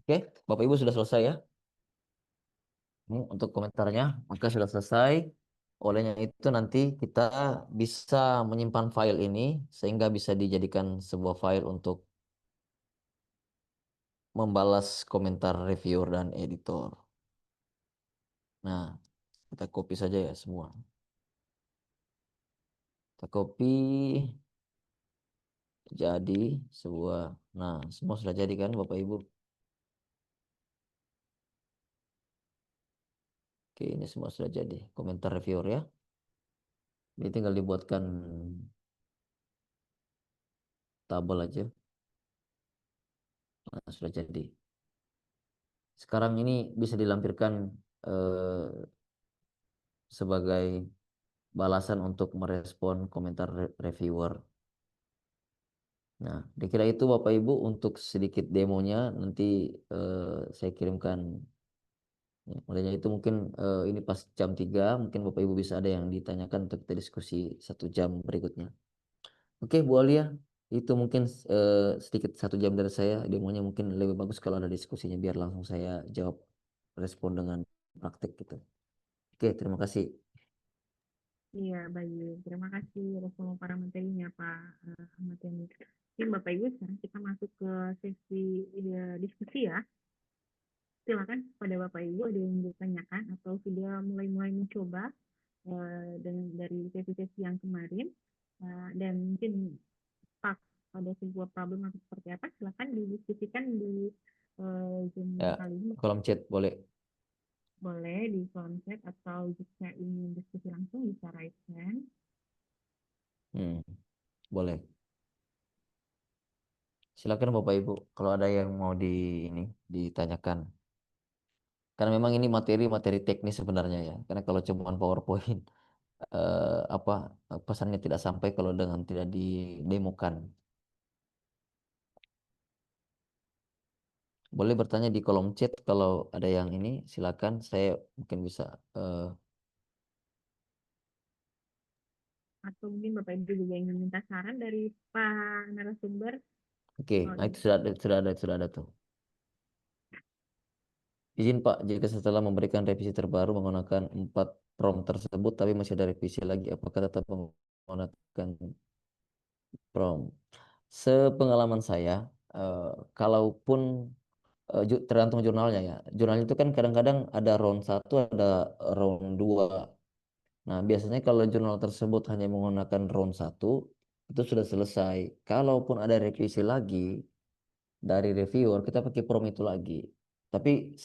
Oke, Bapak Ibu sudah selesai ya. Untuk komentarnya, maka sudah selesai. Olehnya itu nanti kita bisa menyimpan file ini sehingga bisa dijadikan sebuah file untuk membalas komentar reviewer dan editor. Nah, kita copy saja ya semua. Kita copy jadi sebuah. Nah, semua sudah jadi kan Bapak Ibu? Oke, ini semua sudah jadi komentar reviewer ya. Ini tinggal dibuatkan tabel aja. Nah, sudah jadi. Sekarang ini bisa dilampirkan eh, sebagai balasan untuk merespon komentar reviewer. Nah, dikira itu Bapak Ibu untuk sedikit demonya nanti saya kirimkan. Ya, mulainya itu mungkin ini pas jam 3 mungkin Bapak Ibu bisa ada yang ditanyakan untuk kita diskusi 1 jam berikutnya. Oke Bu Alia, itu mungkin sedikit 1 jam dari saya. Demonya mungkin lebih bagus kalau ada diskusinya biar langsung saya jawab respon dengan praktek gitu. Oke, terima kasih. Iya, baik. Terima kasih atas semua para materinya, Pak Ahmad Yani. Oke, Bapak Ibu, sekarang kita masuk ke sesi diskusi ya. Silakan pada Bapak Ibu ada yang ditanyakan atau sudah mulai-mulai mencoba dari sesi-sesi yang kemarin dan mungkin stuck pada sebuah problem atau seperti apa, silakan didiskusikan di Zoom Ya, kali ini. kolom chat boleh. Boleh di kolom chat atau jika ingin diskusi langsung bisa raise hand. Hmm, boleh. Silakan Bapak Ibu kalau ada yang mau ini ditanyakan. Karena memang ini materi-materi teknis sebenarnya ya. Karena kalau cuma PowerPoint apa pesannya tidak sampai kalau dengan tidak didemokan. Boleh bertanya di kolom chat kalau ada yang ini silakan saya mungkin bisa Atau mungkin Bapak Ibu juga ingin minta saran dari Pak narasumber. oke, Oh, nah itu sudah ada tuh. Izin Pak, jika setelah memberikan revisi terbaru menggunakan 4 prompt tersebut tapi masih ada revisi lagi, apakah tetap menggunakan prompt? Sepengalaman saya, eh, kalaupun tergantung jurnalnya ya. Jurnal itu kan kadang-kadang ada round 1, ada round 2. Nah, biasanya kalau jurnal tersebut hanya menggunakan round 1, itu sudah selesai. Kalaupun ada revisi lagi dari reviewer, kita pakai prom itu lagi. Tapi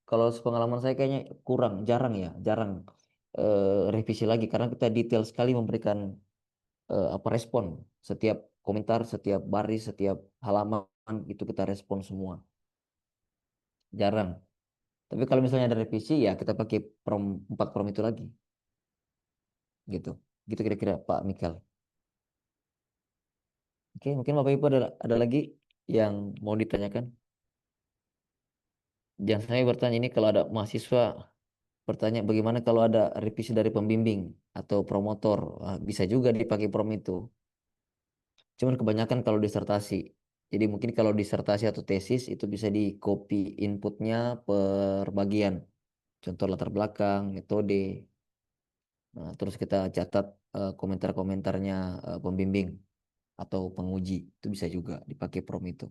kalau sepengalaman saya kayaknya kurang, jarang ya, jarang revisi lagi karena kita detail sekali memberikan apa respon setiap komentar, setiap baris, setiap halaman itu kita respon semua. Jarang. Tapi kalau misalnya ada revisi ya kita pakai 4 prom itu lagi. Gitu. Gitu kira-kira Pak Mikal. Oke, mungkin Bapak Ibu ada lagi yang mau ditanyakan? Jangan saya bertanya ini kalau ada mahasiswa bertanya bagaimana kalau ada revisi dari pembimbing atau promotor. Ah, bisa juga dipakai prom itu. Cuman kebanyakan kalau disertasi. Jadi mungkin kalau disertasi atau tesis itu bisa di copy inputnya per bagian. Contoh latar belakang, metode. Nah, terus kita catat komentar-komentarnya pembimbing atau penguji. Itu bisa juga dipakai prom itu.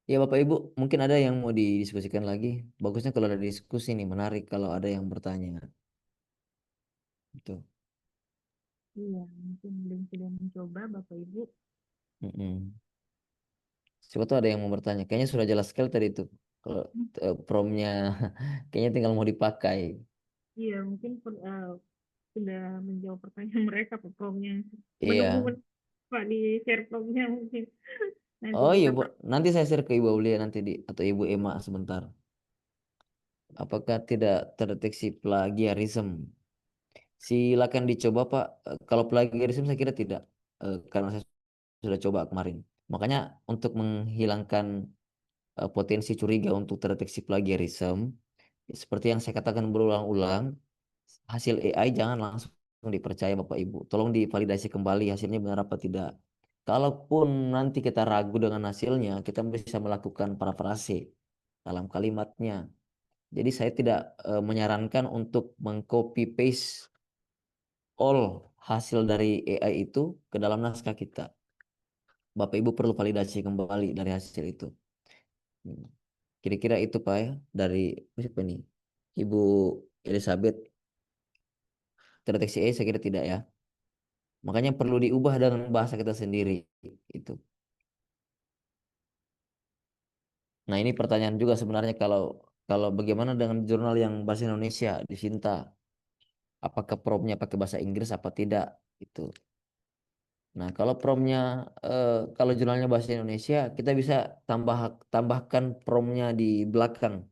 Ya Bapak Ibu, mungkin ada yang mau didiskusikan lagi. Bagusnya kalau ada diskusi nih, menarik kalau ada yang bertanya. Itu. iya, mungkin belum sudah mencoba Bapak Ibu. Mm-mm. Siapa tuh ada yang mau bertanya? Kayaknya sudah jelas sekali tadi itu. Kalau promnya kayaknya tinggal mau dipakai. Iya, mungkin sudah menjawab pertanyaan mereka Pak promnya. Menunggu Iya. Pak di share promnya mungkin nanti Oh iya bisa Bu, Pak. nanti saya share ke Ibu Aulia nanti atau Ibu Emma sebentar. Apakah tidak terdeteksi plagiarisme? Silakan dicoba Pak. Kalau plagiarisme saya kira tidak, karena saya sudah coba kemarin. Makanya untuk menghilangkan potensi curiga untuk terdeteksi plagiarisme, seperti yang saya katakan berulang-ulang, hasil AI jangan langsung dipercaya Bapak Ibu. Tolong divalidasi kembali hasilnya benar apa tidak. Kalaupun nanti kita ragu dengan hasilnya, kita bisa melakukan parafrase dalam kalimatnya. Jadi saya tidak menyarankan untuk mengcopy paste all hasil dari AI itu ke dalam naskah kita. Bapak Ibu perlu validasi kembali dari hasil itu. Hmm. Kira-kira itu Pak ya dari siapa nih? Ibu Elizabeth, terdeteksi AI saya kira tidak ya. Makanya perlu diubah dengan bahasa kita sendiri itu. Nah, ini pertanyaan juga sebenarnya kalau kalau bagaimana dengan jurnal yang bahasa Indonesia di Sinta? Apakah promnya pakai bahasa Inggris apa tidak? Itu. Nah, kalau promnya kalau jurnalnya bahasa Indonesia, kita bisa tambahkan promnya di belakang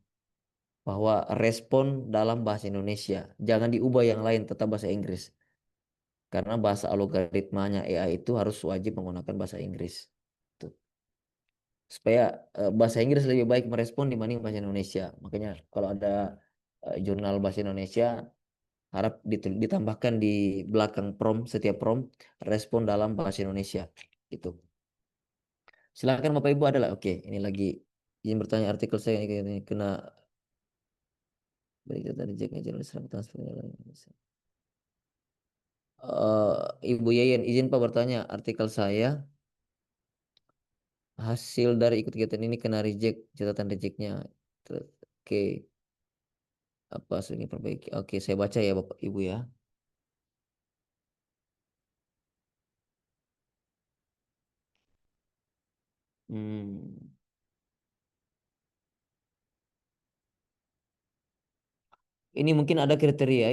bahwa respon dalam bahasa Indonesia. Jangan diubah yang lain, tetap bahasa Inggris. Karena bahasa algoritmanya AI itu harus wajib menggunakan bahasa Inggris. Tuh. Supaya bahasa Inggris lebih baik merespon dibanding bahasa Indonesia. Makanya kalau ada jurnal bahasa Indonesia, harap ditambahkan di belakang setiap prompt respon dalam bahasa Indonesia. Gitu. Silakan Bapak Ibu adalah oke. Ini lagi izin bertanya artikel saya ini kena berita dari Jacknya jurnalis transfer. Ibu Yayan izin Pak bertanya artikel saya hasil dari ikut kegiatan ini kena reject catatan rejectnya. Oke, apa hasilnya perbaiki? Oke, saya baca ya Bapak Ibu ya. Hmm. Ini mungkin ada kriteria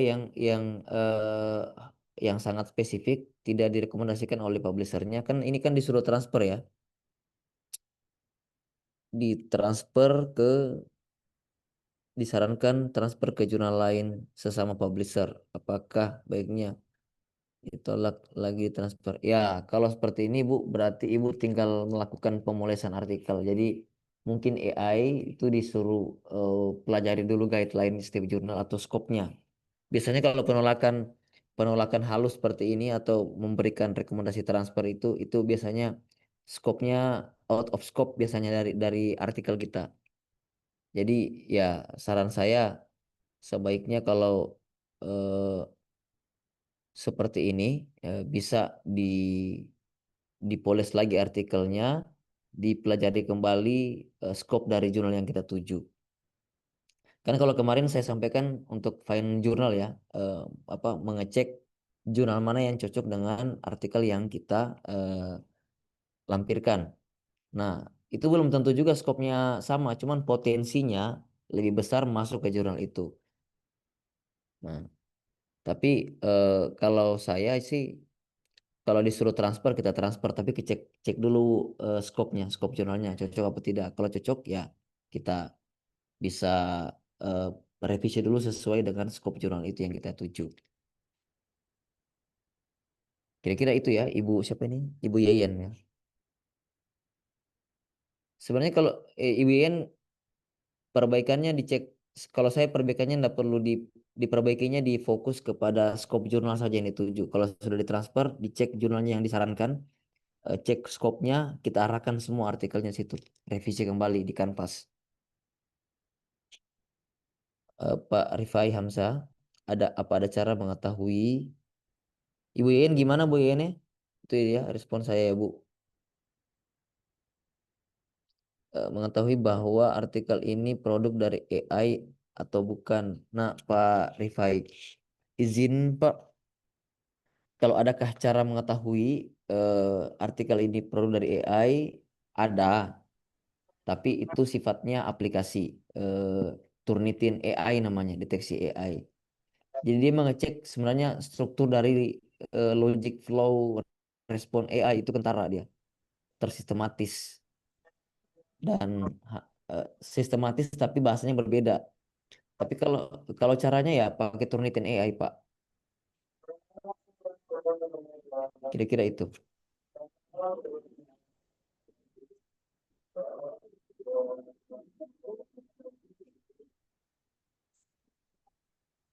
yang sangat spesifik tidak direkomendasikan oleh publishernya. Kan ini kan disuruh transfer ya, ditransfer ke disarankan transfer ke jurnal lain sesama publisher. Apakah baiknya ditolak lagi transfer? Ya, kalau seperti ini Bu, berarti Ibu tinggal melakukan pemulisan artikel. Jadi mungkin AI itu disuruh pelajari dulu guideline setiap jurnal atau skopnya. Biasanya kalau penolakan penolakan halus seperti ini atau memberikan rekomendasi transfer itu biasanya skopnya out of scope biasanya dari artikel kita. Jadi ya saran saya sebaiknya kalau eh, seperti ini bisa dipoles lagi artikelnya, dipelajari kembali scope dari jurnal yang kita tuju. Kan kalau kemarin saya sampaikan untuk find jurnal ya, eh, mengecek jurnal mana yang cocok dengan artikel yang kita lampirkan. Nah, itu belum tentu juga skopnya sama, cuman potensinya lebih besar masuk ke jurnal itu. Nah, tapi kalau saya sih kalau disuruh transfer kita transfer, tapi cek cek dulu skopnya, skop jurnalnya cocok apa tidak. Kalau cocok ya kita bisa eh, revisi dulu sesuai dengan skop jurnal itu yang kita tuju. Kira-kira itu ya, Ibu siapa ini? Ibu Yeyen ya. Sebenarnya kalau Ibu Yeyen perbaikannya dicek, kalau saya perbaikannya tidak perlu diperbaikinya di fokus kepada skop jurnal saja yang dituju. Kalau sudah ditransfer, dicek jurnalnya yang disarankan, cek skopnya, kita arahkan semua artikelnya situ. Revisi kembali di kanvas. Pak Rifai Hamzah, ada cara mengetahui Ibu Yeyen gimana Bu Yeyen ya? Itu ya respon saya ya Bu. Mengetahui bahwa artikel ini produk dari AI atau bukan. Nah, Pak Rifai, izin Pak, kalau adakah cara mengetahui artikel ini produk dari AI? Ada, tapi itu sifatnya aplikasi Turnitin AI namanya, deteksi AI. Jadi dia mengecek sebenarnya struktur dari logic flow respon AI itu kentara dia, tersistematis dan sistematis tapi bahasanya berbeda. Tapi kalau kalau caranya ya pakai Turnitin AI, Pak. Kira-kira itu.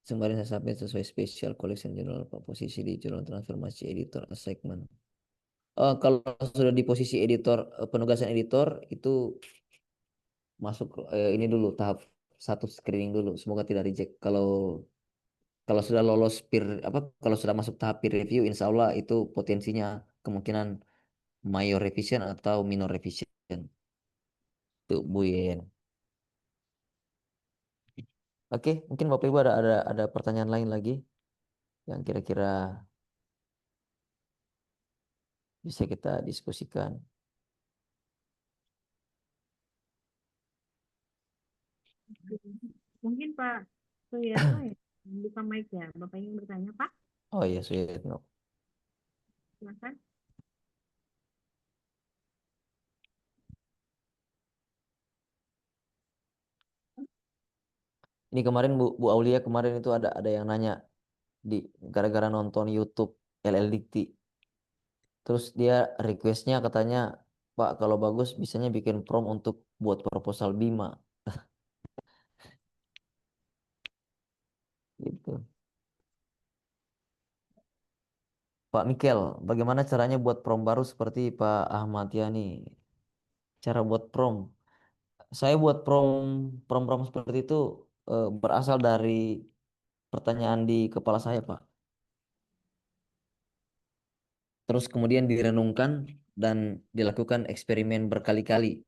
Kemarin saya submit sesuai special collection journal Pak posisi di jurnal transformasi editor assignment. Kalau sudah di posisi editor, penugasan editor itu masuk ini dulu tahap satu screening dulu. Semoga tidak reject. Kalau kalau sudah lolos kalau sudah masuk tahap peer review, insya Allah itu potensinya kemungkinan mayor revision atau minor revision. Tuh Bu Yen. Oke, mungkin Bapak Ibu ada pertanyaan lain lagi yang kira-kira bisa kita diskusikan. Mungkin Pak Suyatno ya, buka mic ya. Bapak ingin bertanya, Pak? Oh iya, Suyatno. Silakan. Ini kemarin Bu Aulia kemarin itu ada yang nanya di gara-gara nonton YouTube LL Dikti. Terus dia requestnya katanya, Pak kalau bagus bisanya bikin prom untuk buat proposal Bima gitu. Pak Mikel, bagaimana caranya buat prom baru seperti Pak Ahmad Yani? Cara buat prom. Saya buat prom seperti itu berasal dari pertanyaan di kepala saya, Pak. Terus kemudian direnungkan dan dilakukan eksperimen berkali-kali.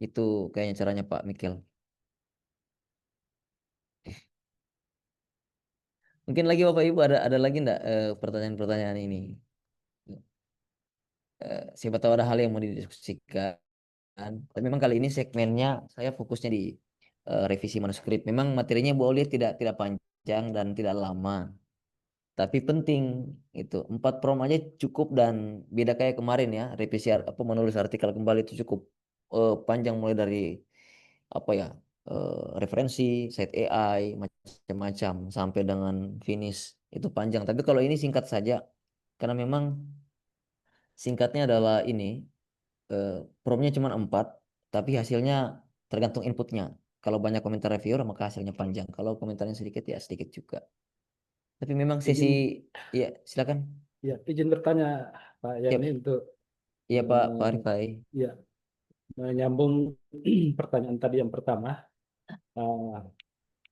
Itu kayaknya caranya Pak Mikel. Mungkin lagi Bapak Ibu ada lagi enggak pertanyaan-pertanyaan ini? Siapa tahu ada hal yang mau didiskusikan. Tapi memang kali ini segmennya saya fokusnya di revisi manuskrip. Memang materinya Bu Aulia tidak panjang dan tidak lama. Tapi penting itu 4 prom aja cukup dan beda kayak kemarin ya revisi menulis artikel kembali itu cukup panjang mulai dari apa ya referensi site AI macam-macam sampai dengan finish itu panjang. Tapi kalau ini singkat saja karena memang singkatnya adalah ini eh, promnya cuma 4 tapi hasilnya tergantung inputnya. Kalau banyak komentar reviewer maka hasilnya panjang. Kalau komentarnya sedikit ya sedikit juga. Tapi memang sesi Izin, ya silakan. ya, izin bertanya Pak Yani Yap. untuk Iya Pak eh, Rifai. ya menyambung pertanyaan tadi yang pertama. eh,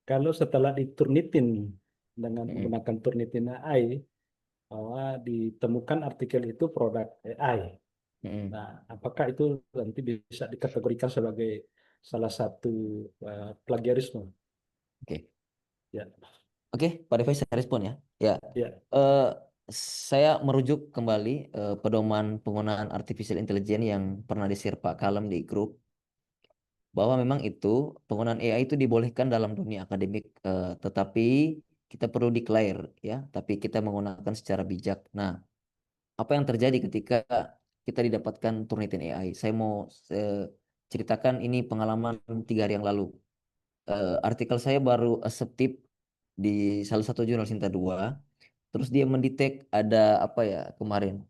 Kalau setelah diturnitin dengan Mm-mm, menggunakan Turnitin AI, bahwa ditemukan artikel itu produk AI. mm-mm. Nah, apakah itu nanti bisa dikategorikan sebagai salah satu plagiarisme? Oke. Ya, Oke, Pak Rifai saya respon ya. Ya, ya, eh, saya merujuk kembali pedoman penggunaan artificial intelligence yang pernah di-share Pak Kalem di grup bahwa memang itu penggunaan AI itu dibolehkan dalam dunia akademik, tetapi kita perlu declare ya, tapi kita menggunakan secara bijak. Nah, apa yang terjadi ketika kita didapatkan Turnitin AI? Saya mau ceritakan ini pengalaman 3 hari yang lalu. Artikel saya baru accepted di salah satu jurnal Sinta 2. Terus dia mendetek ada apa ya kemarin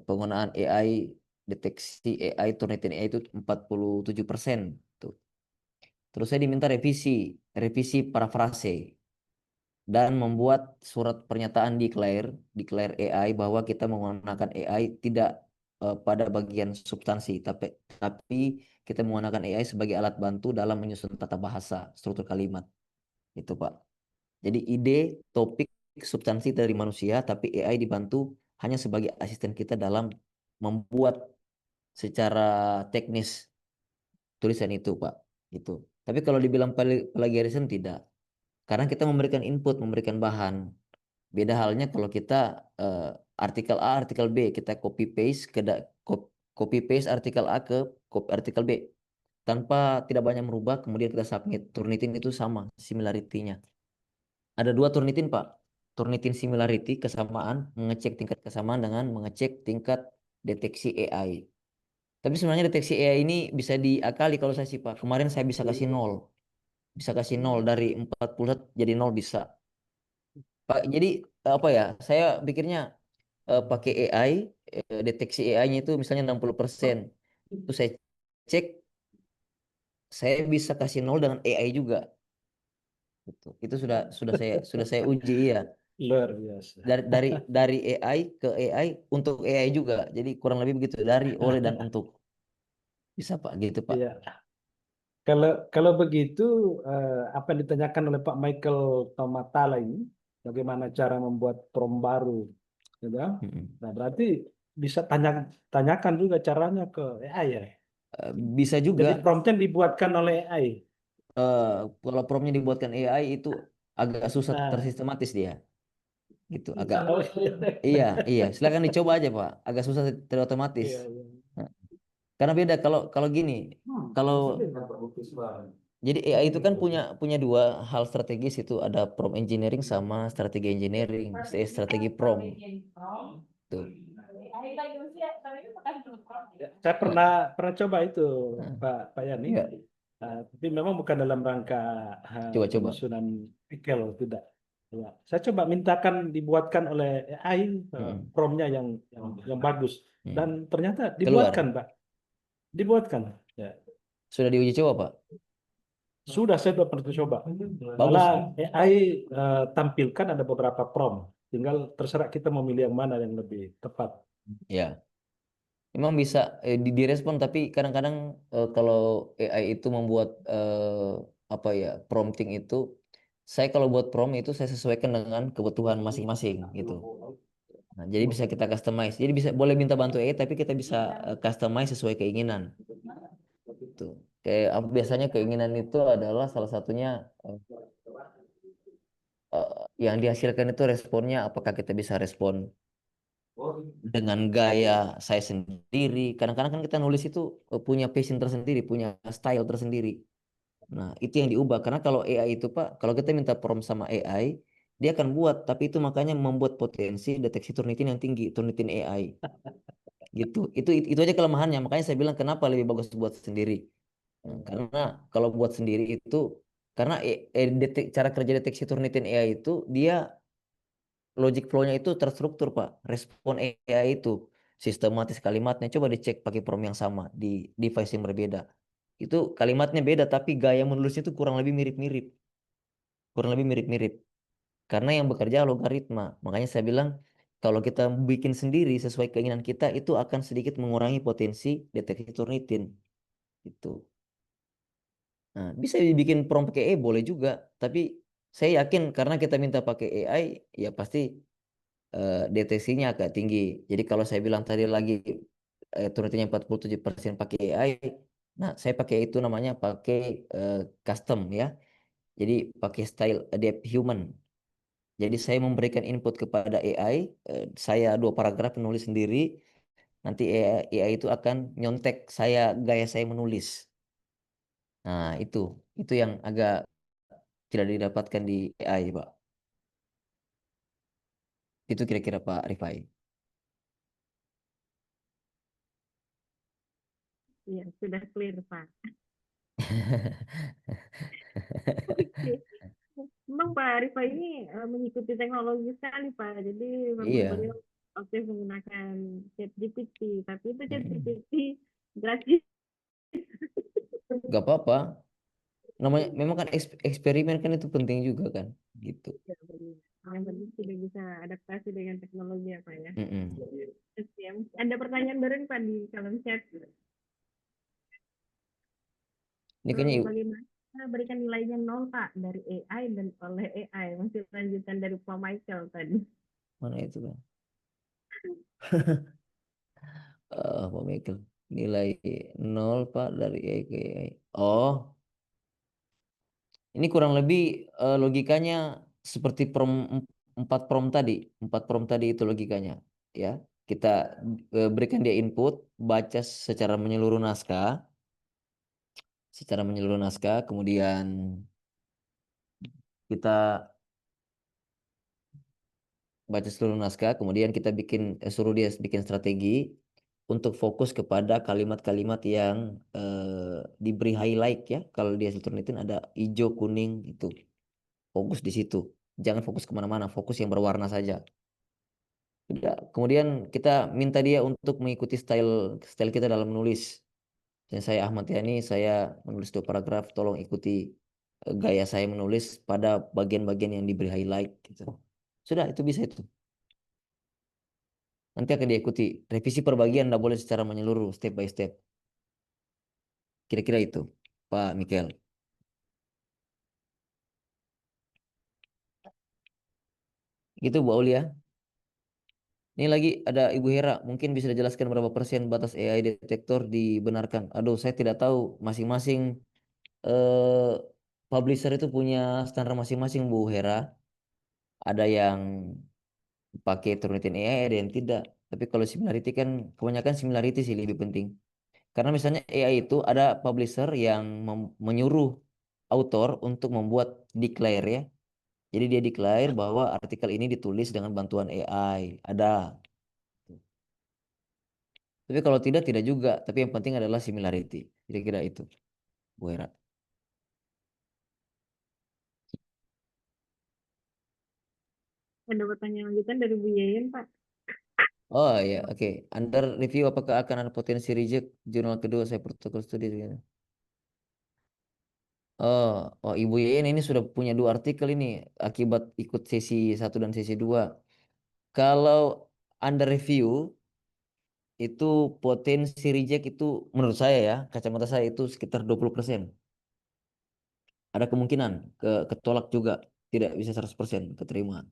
penggunaan AI deteksi AI Turnitin AI itu 47%. Tuh. Terus saya diminta revisi parafrase dan membuat surat pernyataan declare AI bahwa kita menggunakan AI tidak pada bagian substansi, tapi kita menggunakan AI sebagai alat bantu dalam menyusun tata bahasa, struktur kalimat. Itu Pak. Jadi ide, topik, substansi dari manusia, tapi AI dibantu hanya sebagai asisten kita dalam membuat secara teknis tulisan itu, Pak. Itu. Tapi kalau dibilang plagiarism tidak, karena kita memberikan input, memberikan bahan. Beda halnya kalau kita eh, artikel A, artikel B, kita copy paste copy paste artikel A ke artikel B tanpa tidak banyak merubah, kemudian kita submit. Turnitin itu sama similarity-nya. Ada 2 Turnitin, Pak. Turnitin similarity, kesamaan, mengecek tingkat kesamaan dengan mengecek tingkat deteksi AI. Tapi sebenarnya deteksi AI ini bisa diakali kalau saya sih, Pak. Kemarin saya bisa kasih 0. Bisa kasih 0 dari 40 jadi 0 bisa. Pak, jadi apa ya? Saya pikirnya pakai AI, deteksi AI-nya itu misalnya 60%. Itu saya cek, saya bisa kasih 0 dengan AI juga. Gitu. Itu sudah saya uji ya. Luar biasa. Dari AI ke AI untuk AI juga. Jadi kurang lebih begitu, dari, oleh, dan untuk. Bisa Pak, gitu Pak. Iya. Kalau begitu, apa yang ditanyakan oleh Pak Michael Tomatala ini, bagaimana cara membuat prompt baru, gitu kan? Mm-mm. Nah, berarti bisa tanyakan juga caranya ke AI ya. Bisa Jadi juga promptnya dibuatkan oleh AI. eh, kalau promptnya dibuatkan AI itu agak susah Nah, tersistematis dia. Gitu, agak. oh, Iya, iya. Silakan dicoba aja Pak. Agak susah terotomatis. iya, iya. Nah, karena beda kalau kalau gini. Kalau jadi AI itu kan punya punya dua hal strategis, itu ada prompt engineering sama strategi engineering, strategi prompt. Tuh. Ya, saya Nah, pernah coba itu, nah, Pak Yani. ya, Tapi memang bukan dalam rangka coba-coba. penyusunan pikel, tidak. Ya. Saya coba mintakan dibuatkan oleh AI Mm-mm, promptnya yang bagus, dan mm. ternyata dibuatkan, Keluar. Pak. Dibuatkan. Ya. Sudah diuji coba Pak. Sudah pernah coba. Malah Bagus. AI tampilkan ada beberapa prompt. Tinggal terserah kita memilih yang mana yang lebih tepat. Ya. Memang bisa direspon, tapi kadang-kadang kalau AI itu membuat apa ya, prompting itu, saya kalau buat prompt itu saya sesuaikan dengan kebutuhan masing-masing gitu. Nah, jadi bisa kita customize. Jadi bisa boleh minta bantu AI, tapi kita bisa customize sesuai keinginan. Tuh. Kayak biasanya keinginan itu adalah salah satunya yang dihasilkan itu responnya, apakah kita bisa respon dengan gaya saya sendiri. Kadang-kadang kan kita nulis itu punya passion tersendiri, punya style tersendiri. Nah, itu yang diubah. Karena kalau AI itu, Pak, kalau kita minta prompt sama AI, dia akan buat, tapi itu makanya membuat potensi deteksi Turnitin yang tinggi, Turnitin AI. Gitu. Itu aja kelemahannya. Makanya saya bilang kenapa lebih bagus buat sendiri. Nah, karena kalau buat sendiri itu, karena cara kerja deteksi Turnitin AI itu, dia logic flow-nya itu terstruktur, Pak. Respon AI itu sistematis kalimatnya. Coba dicek pakai prompt yang sama di device yang berbeda. Itu kalimatnya beda, tapi gaya menulisnya itu kurang lebih mirip-mirip. Kurang lebih mirip-mirip. Karena yang bekerja logaritma. Makanya saya bilang, kalau kita bikin sendiri sesuai keinginan kita, itu akan sedikit mengurangi potensi deteksi Turnitin. Gitu. Nah, bisa dibikin prompt pakai AI, boleh juga. Tapi saya yakin karena kita minta pakai AI, ya pasti deteksinya agak tinggi. Jadi kalau saya bilang tadi lagi turunnya 47% pakai AI, nah saya pakai itu namanya pakai eh, custom ya. Jadi pakai style adapt human. Jadi saya memberikan input kepada AI, saya 2 paragraf menulis sendiri, nanti AI itu akan nyontek gaya saya menulis. Nah itu yang agak tidak didapatkan di AI, Pak. Itu kira-kira Pak Rifai. Iya, sudah clear, Pak. Oke. Memang Pak Arifah ini mengikuti teknologi sekali, Pak. Jadi memang Iya. beliau aktif menggunakan ChatGPT, tapi itu Mm-mm. ChatGPT gratis. Gak apa-apa. Namanya memang kan eksperimen kan itu penting juga kan, gitu. Ya, benar. Yang penting sudah bisa adaptasi dengan teknologi ya, Pak ya. Mm-mm. Terus ya, ada pertanyaan baru nih, Pak di kolom chat. Ini kayaknya Bagaimana berikan nilainya 0, Pak, dari AI dan oleh AI? Masih lanjutan dari Pak Michael tadi. mana itu Bang? Pak Michael. Nilai 0 Pak dari AI ke AI. Oh, ini kurang lebih logikanya seperti 4 prom tadi. 4 prom tadi itu logikanya, ya. Kita berikan dia input, baca secara menyeluruh naskah, kemudian kita baca seluruh naskah, kemudian kita suruh dia bikin strategi untuk fokus kepada kalimat-kalimat yang diberi highlight ya. Kalau dia Turnitin ada hijau, kuning itu. Fokus di situ. Jangan fokus kemana-mana, fokus yang berwarna saja. Udah. Kemudian kita minta dia untuk mengikuti style style kita dalam menulis. Dan saya Ahmad Yani, saya menulis 2 paragraf, tolong ikuti gaya saya menulis pada bagian-bagian yang diberi highlight gitu. Sudah, itu bisa itu. Nanti akan diikuti. Revisi perbagian tidak boleh secara menyeluruh, step by step. Kira-kira itu, Pak Mikel. Gitu, Bu Aulia. Ini lagi ada Ibu Hera, mungkin bisa dijelaskan berapa persen batas AI detektor dibenarkan. Aduh, saya tidak tahu. Masing-masing eh, publisher itu punya standar masing-masing, Bu Hera. Ada yang pakai Turnitin AI, ada yang tidak. Tapi kalau similarity kan, kebanyakan similarity sih lebih penting. Karena misalnya AI itu ada publisher yang menyuruh author untuk membuat declare ya. Jadi dia declare bahwa artikel ini ditulis dengan bantuan AI. Ada. Tapi kalau tidak, tidak juga. Tapi yang penting adalah similarity. Kira-kira itu, Bu Hera. Ada pertanyaan lanjutan dari Bu Yeyen, Pak. Oh ya, oke. Under review apakah akan ada potensi reject jurnal kedua saya protokol studi. Oh, oh Ibu Yeyen ini sudah punya 2 artikel ini akibat ikut sesi 1 dan sesi 2. Kalau under review itu potensi reject itu menurut saya ya, kacamata saya itu sekitar 20%. Ada kemungkinan ketolak juga, tidak bisa 100% keterima.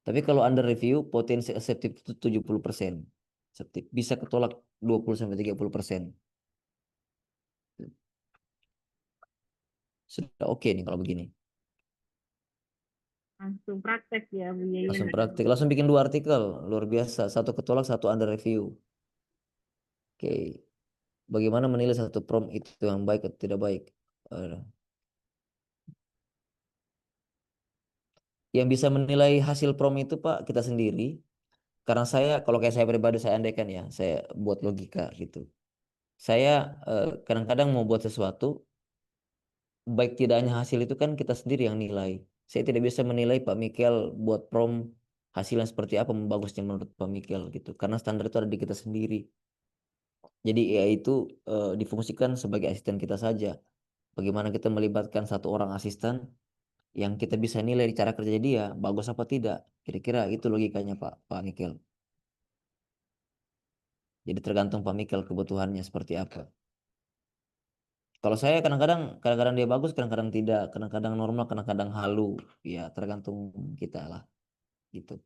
Tapi kalau under review potensi accepted itu 70%. Accepted. Bisa ketolak 20 sampai 30%. Sudah oke nih kalau begini. Langsung praktek ya, Bu Yeyen. Langsung praktik, langsung bikin 2 artikel, luar biasa. Satu ketolak, satu under review. Oke, bagaimana menilai satu prompt itu yang baik atau tidak baik? Eh, Yang bisa menilai hasil prompt itu Pak kita sendiri. Karena saya, kalau kayak saya pribadi saya andaikan ya, saya buat logika gitu. Saya kadang-kadang mau buat sesuatu, baik tidaknya hasil itu kan kita sendiri yang nilai. Saya tidak bisa menilai Pak Mikel buat prompt hasilnya seperti apa, bagusnya menurut Pak Mikel gitu. Karena standar itu ada di kita sendiri. Jadi AI itu difungsikan sebagai asisten kita saja. Bagaimana kita melibatkan satu orang asisten yang kita bisa nilai cara kerja dia, bagus apa tidak. Kira-kira itu logikanya Pak Mikel. Jadi tergantung Pak Mikel kebutuhannya seperti apa. Kalau saya kadang-kadang dia bagus, kadang-kadang tidak, kadang-kadang normal, kadang-kadang halu. Ya, tergantung kita lah gitu.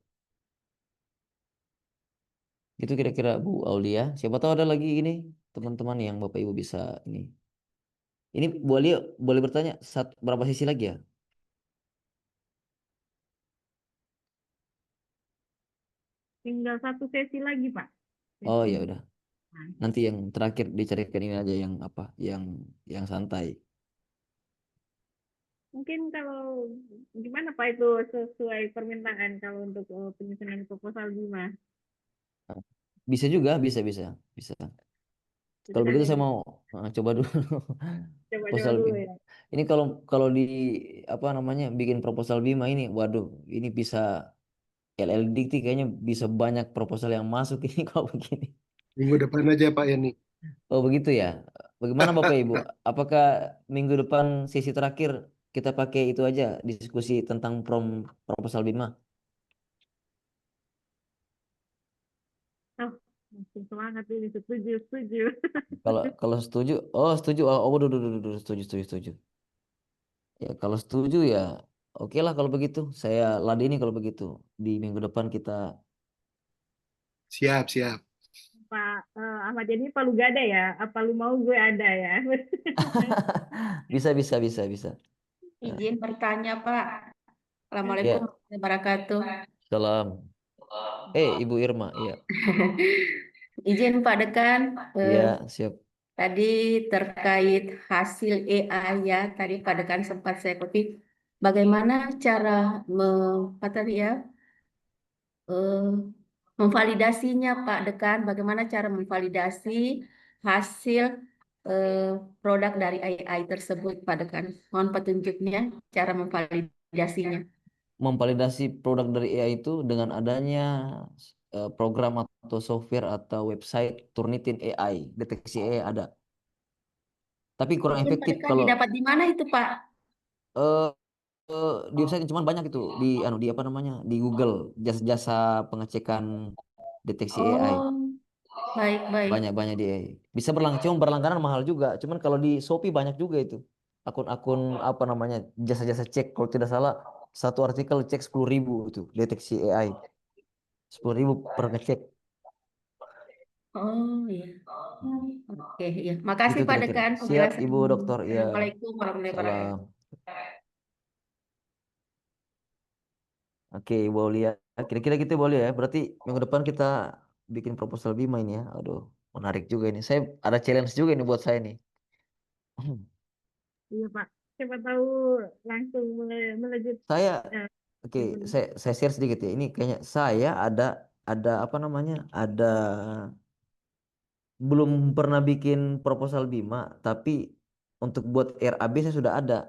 Itu kira-kira Bu Aulia. Siapa tahu ada lagi ini teman-teman yang Bapak Ibu bisa ini. Ini Bu Aulia boleh bertanya berapa sisi lagi ya? Tinggal satu sesi lagi, Pak. Oh Sesi. ya udah. Nanti yang terakhir dicarikan ini aja yang apa? Yang santai. Mungkin kalau gimana Pak itu sesuai permintaan kalau untuk penyusunan proposal Bima. Bisa juga, bisa bisa, bisa. Kalau Bisa begitu ya. saya mau coba dulu Coba-coba proposal dulu BIM. ya. Ini kalau kalau di apa namanya bikin proposal Bima ini, waduh, ini bisa LLD kayaknya bisa banyak proposal yang masuk ini kalau begini. Minggu depan aja Pak Yani. Oh begitu ya. Bagaimana Bapak Ibu? Apakah minggu depan sesi terakhir kita pakai itu aja diskusi tentang proposal Bima? Oh, makin semangat ini setuju, setuju. Kalau kalau setuju, oh setuju, oh, duh, duh, duh, duh, setuju, setuju, setuju. Ya kalau setuju ya, oke lah kalau begitu. Saya ladeni kalau begitu. Di minggu depan kita Siap, siap. Pak Ahmad jadi Palu gada ya. Apa lu mau gue ada ya. bisa, bisa, bisa, bisa. Nah, Izin bertanya, Pak. Assalamualaikum ya, warahmatullahi wabarakatuh. salam. Ibu Irma, iya, Izin Pak Dekan, iya, siap. tadi terkait hasil AI ya, tadi Pak Dekan sempat saya kutip. Bagaimana cara apa tadi ya, eh, memvalidasinya Pak Dekan? Bagaimana cara memvalidasi hasil eh, produk dari AI tersebut Pak Dekan? Mohon petunjuknya cara memvalidasinya. Memvalidasi produk dari AI itu dengan adanya program atau software atau website Turnitin AI, deteksi AI ada. Tapi kurang Izin Pak efektif Dekan kalau didapat di mana itu Pak? di website cuman banyak itu di apa namanya di Google jasa-jasa pengecekan deteksi AI Oh, baik, baik. banyak di AI. Bisa cuma berlangganan mahal juga. Cuman kalau di Shopee banyak juga itu akun-akun apa namanya jasa-jasa cek kalau tidak salah satu artikel cek 10.000 itu deteksi AI 10.000 per ngecek Oh, iya. Oke, iya. Makasih gitu Pak kira-kira. Dekan Siap penjelasan. Ibu Dokter ya. Assalamualaikum warahmatullahi wabarakatuh. Salam. Oke, Ibu Aulia. Kira-kira gitu boleh ya. Berarti minggu depan kita bikin proposal Bima ini ya. Aduh, menarik juga ini. Saya ada challenge juga ini buat saya nih. Iya Pak, siapa tahu langsung melejit. Saya, eh, oke, gimana? saya share sedikit ya. Ini kayaknya saya ada apa namanya? Ada belum pernah bikin proposal Bima, tapi untuk buat RAB saya sudah ada.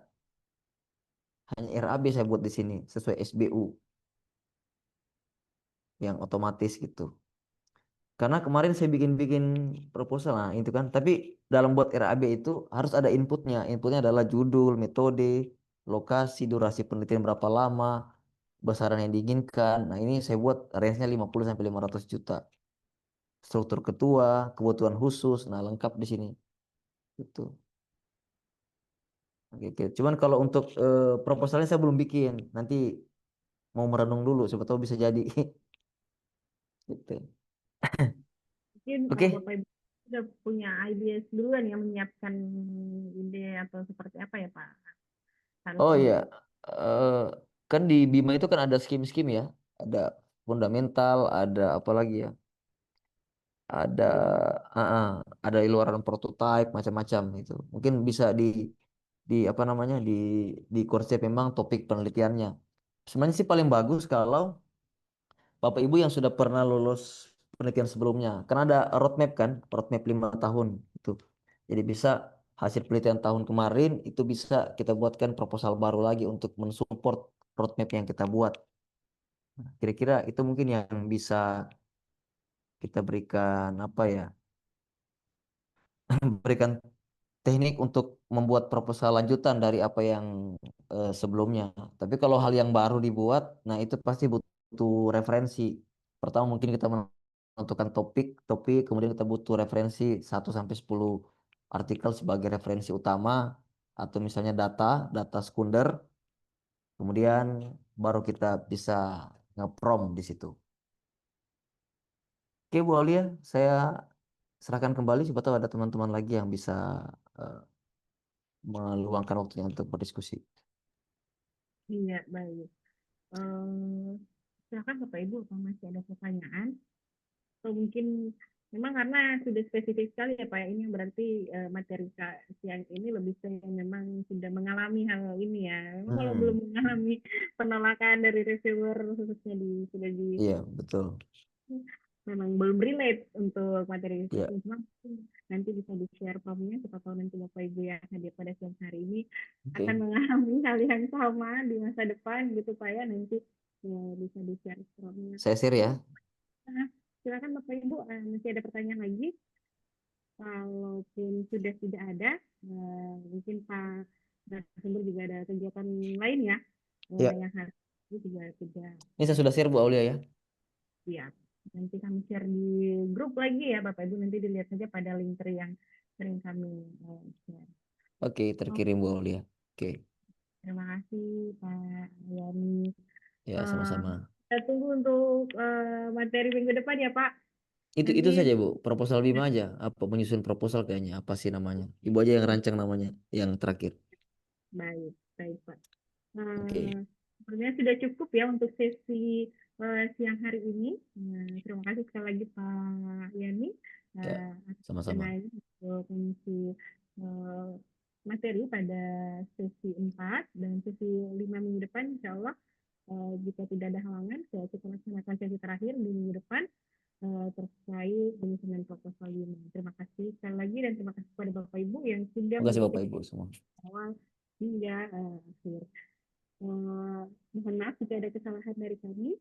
Hanya RAB saya buat di sini sesuai SBU yang otomatis gitu. Karena kemarin saya bikin-bikin proposal nah itu kan. Tapi dalam buat RAB itu harus ada inputnya. Inputnya adalah judul, metode, lokasi, durasi penelitian berapa lama, besaran yang diinginkan. Nah, ini saya buat range-nya 50 sampai 500 juta. Struktur ketua, kebutuhan khusus, nah lengkap di sini. Itu. Oke, oke. Cuman kalau untuk proposalnya saya belum bikin. Nanti mau merenung dulu, siapa tahu bisa jadi. Gitu. Mungkin Oke. Bapak Ibu sudah punya ide duluan yang menyiapkan ide atau seperti apa ya Pak? Oh Harusnya. iya, eh, kan di Bima itu kan ada skim-skim ya, ada fundamental, ada apa lagi ya, ada ada iluran prototype macam-macam itu. Mungkin bisa di apa namanya di konsep memang topik penelitiannya. Sebenarnya sih paling bagus kalau Bapak Ibu yang sudah pernah lulus penelitian sebelumnya, karena ada roadmap kan, roadmap 5 tahun itu. Jadi bisa hasil penelitian tahun kemarin itu bisa kita buatkan proposal baru lagi untuk mensupport roadmap yang kita buat. Kira-kira itu mungkin yang bisa kita berikan apa ya, berikan teknik untuk membuat proposal lanjutan dari apa yang sebelumnya. Tapi kalau hal yang baru dibuat, nah itu pasti butuh referensi. Pertama mungkin kita menentukan topik, kemudian kita butuh referensi 1 sampai 10 artikel sebagai referensi utama atau misalnya data sekunder, kemudian baru kita bisa ngeprom di situ. Oke Bu Aulia, saya serahkan kembali. Siapa tahu ada teman-teman lagi yang bisa eh, meluangkan waktunya untuk berdiskusi. Iya, baik. Silakan Bapak Ibu, apa masih ada pertanyaan? Atau mungkin memang karena sudah spesifik sekali ya Pak ya, ini berarti materi siang ini lebih ke yang memang sudah mengalami hal ini ya. Memang kalau belum Hmm, mengalami penolakan dari reviewer khususnya sudah di iya betul. memang belum relate untuk materi itu, Iya, cuma nanti bisa di-share formnya, siapa tahu nanti Bapak Ibu yang hadir pada siang hari ini akan oke. mengalami hal yang sama di masa depan gitu Pak ya, nanti bisa di-share formnya. Saya share ya. Nah, silakan Bapak Ibu, masih ada pertanyaan lagi? Kalaupun sudah tidak ada, mungkin Pak narasumber juga ada kegiatan lain ya, Ya, yang hari ini juga tidak ini saya sudah share Bu Aulia ya. siap. Nanti kami share di grup lagi ya Bapak Ibu, nanti dilihat saja pada link yang sering kami share. Oke, Oh, terkirim Bu Aulia. Oke, terima kasih Pak Yani. ya Eh, sama-sama. kita tunggu untuk materi minggu depan ya Pak. Itu Nanti saja Bu, proposal Bima aja. Apa menyusun proposal kayaknya? Apa sih namanya? Ibu aja yang rancang namanya, yang terakhir. baik, baik Pak. Oke, Sepertinya sudah cukup ya untuk sesi siang hari ini. Terima kasih sekali lagi Pak Yani ya atas sama-sama. dananya untuk mengisi eh, materi pada sesi 4 dan sesi 5 minggu depan. Insya Allah jika tidak ada halangan, kita laksanakan sesi terakhir di minggu depan terkait penyusunan proposal ini. Terima kasih sekali lagi dan terima kasih kepada Bapak Ibu yang sudah Terima kasih mengikuti Bapak Ibu semua. awal hingga akhir. Mohon maaf jika ada kesalahan dari kami.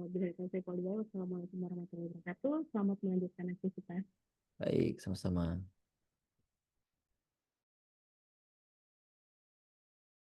Bila saya Wassalamualaikum warahmatullahi wabarakatuh. Selamat melanjutkan aktivitas. Baik, sama-sama.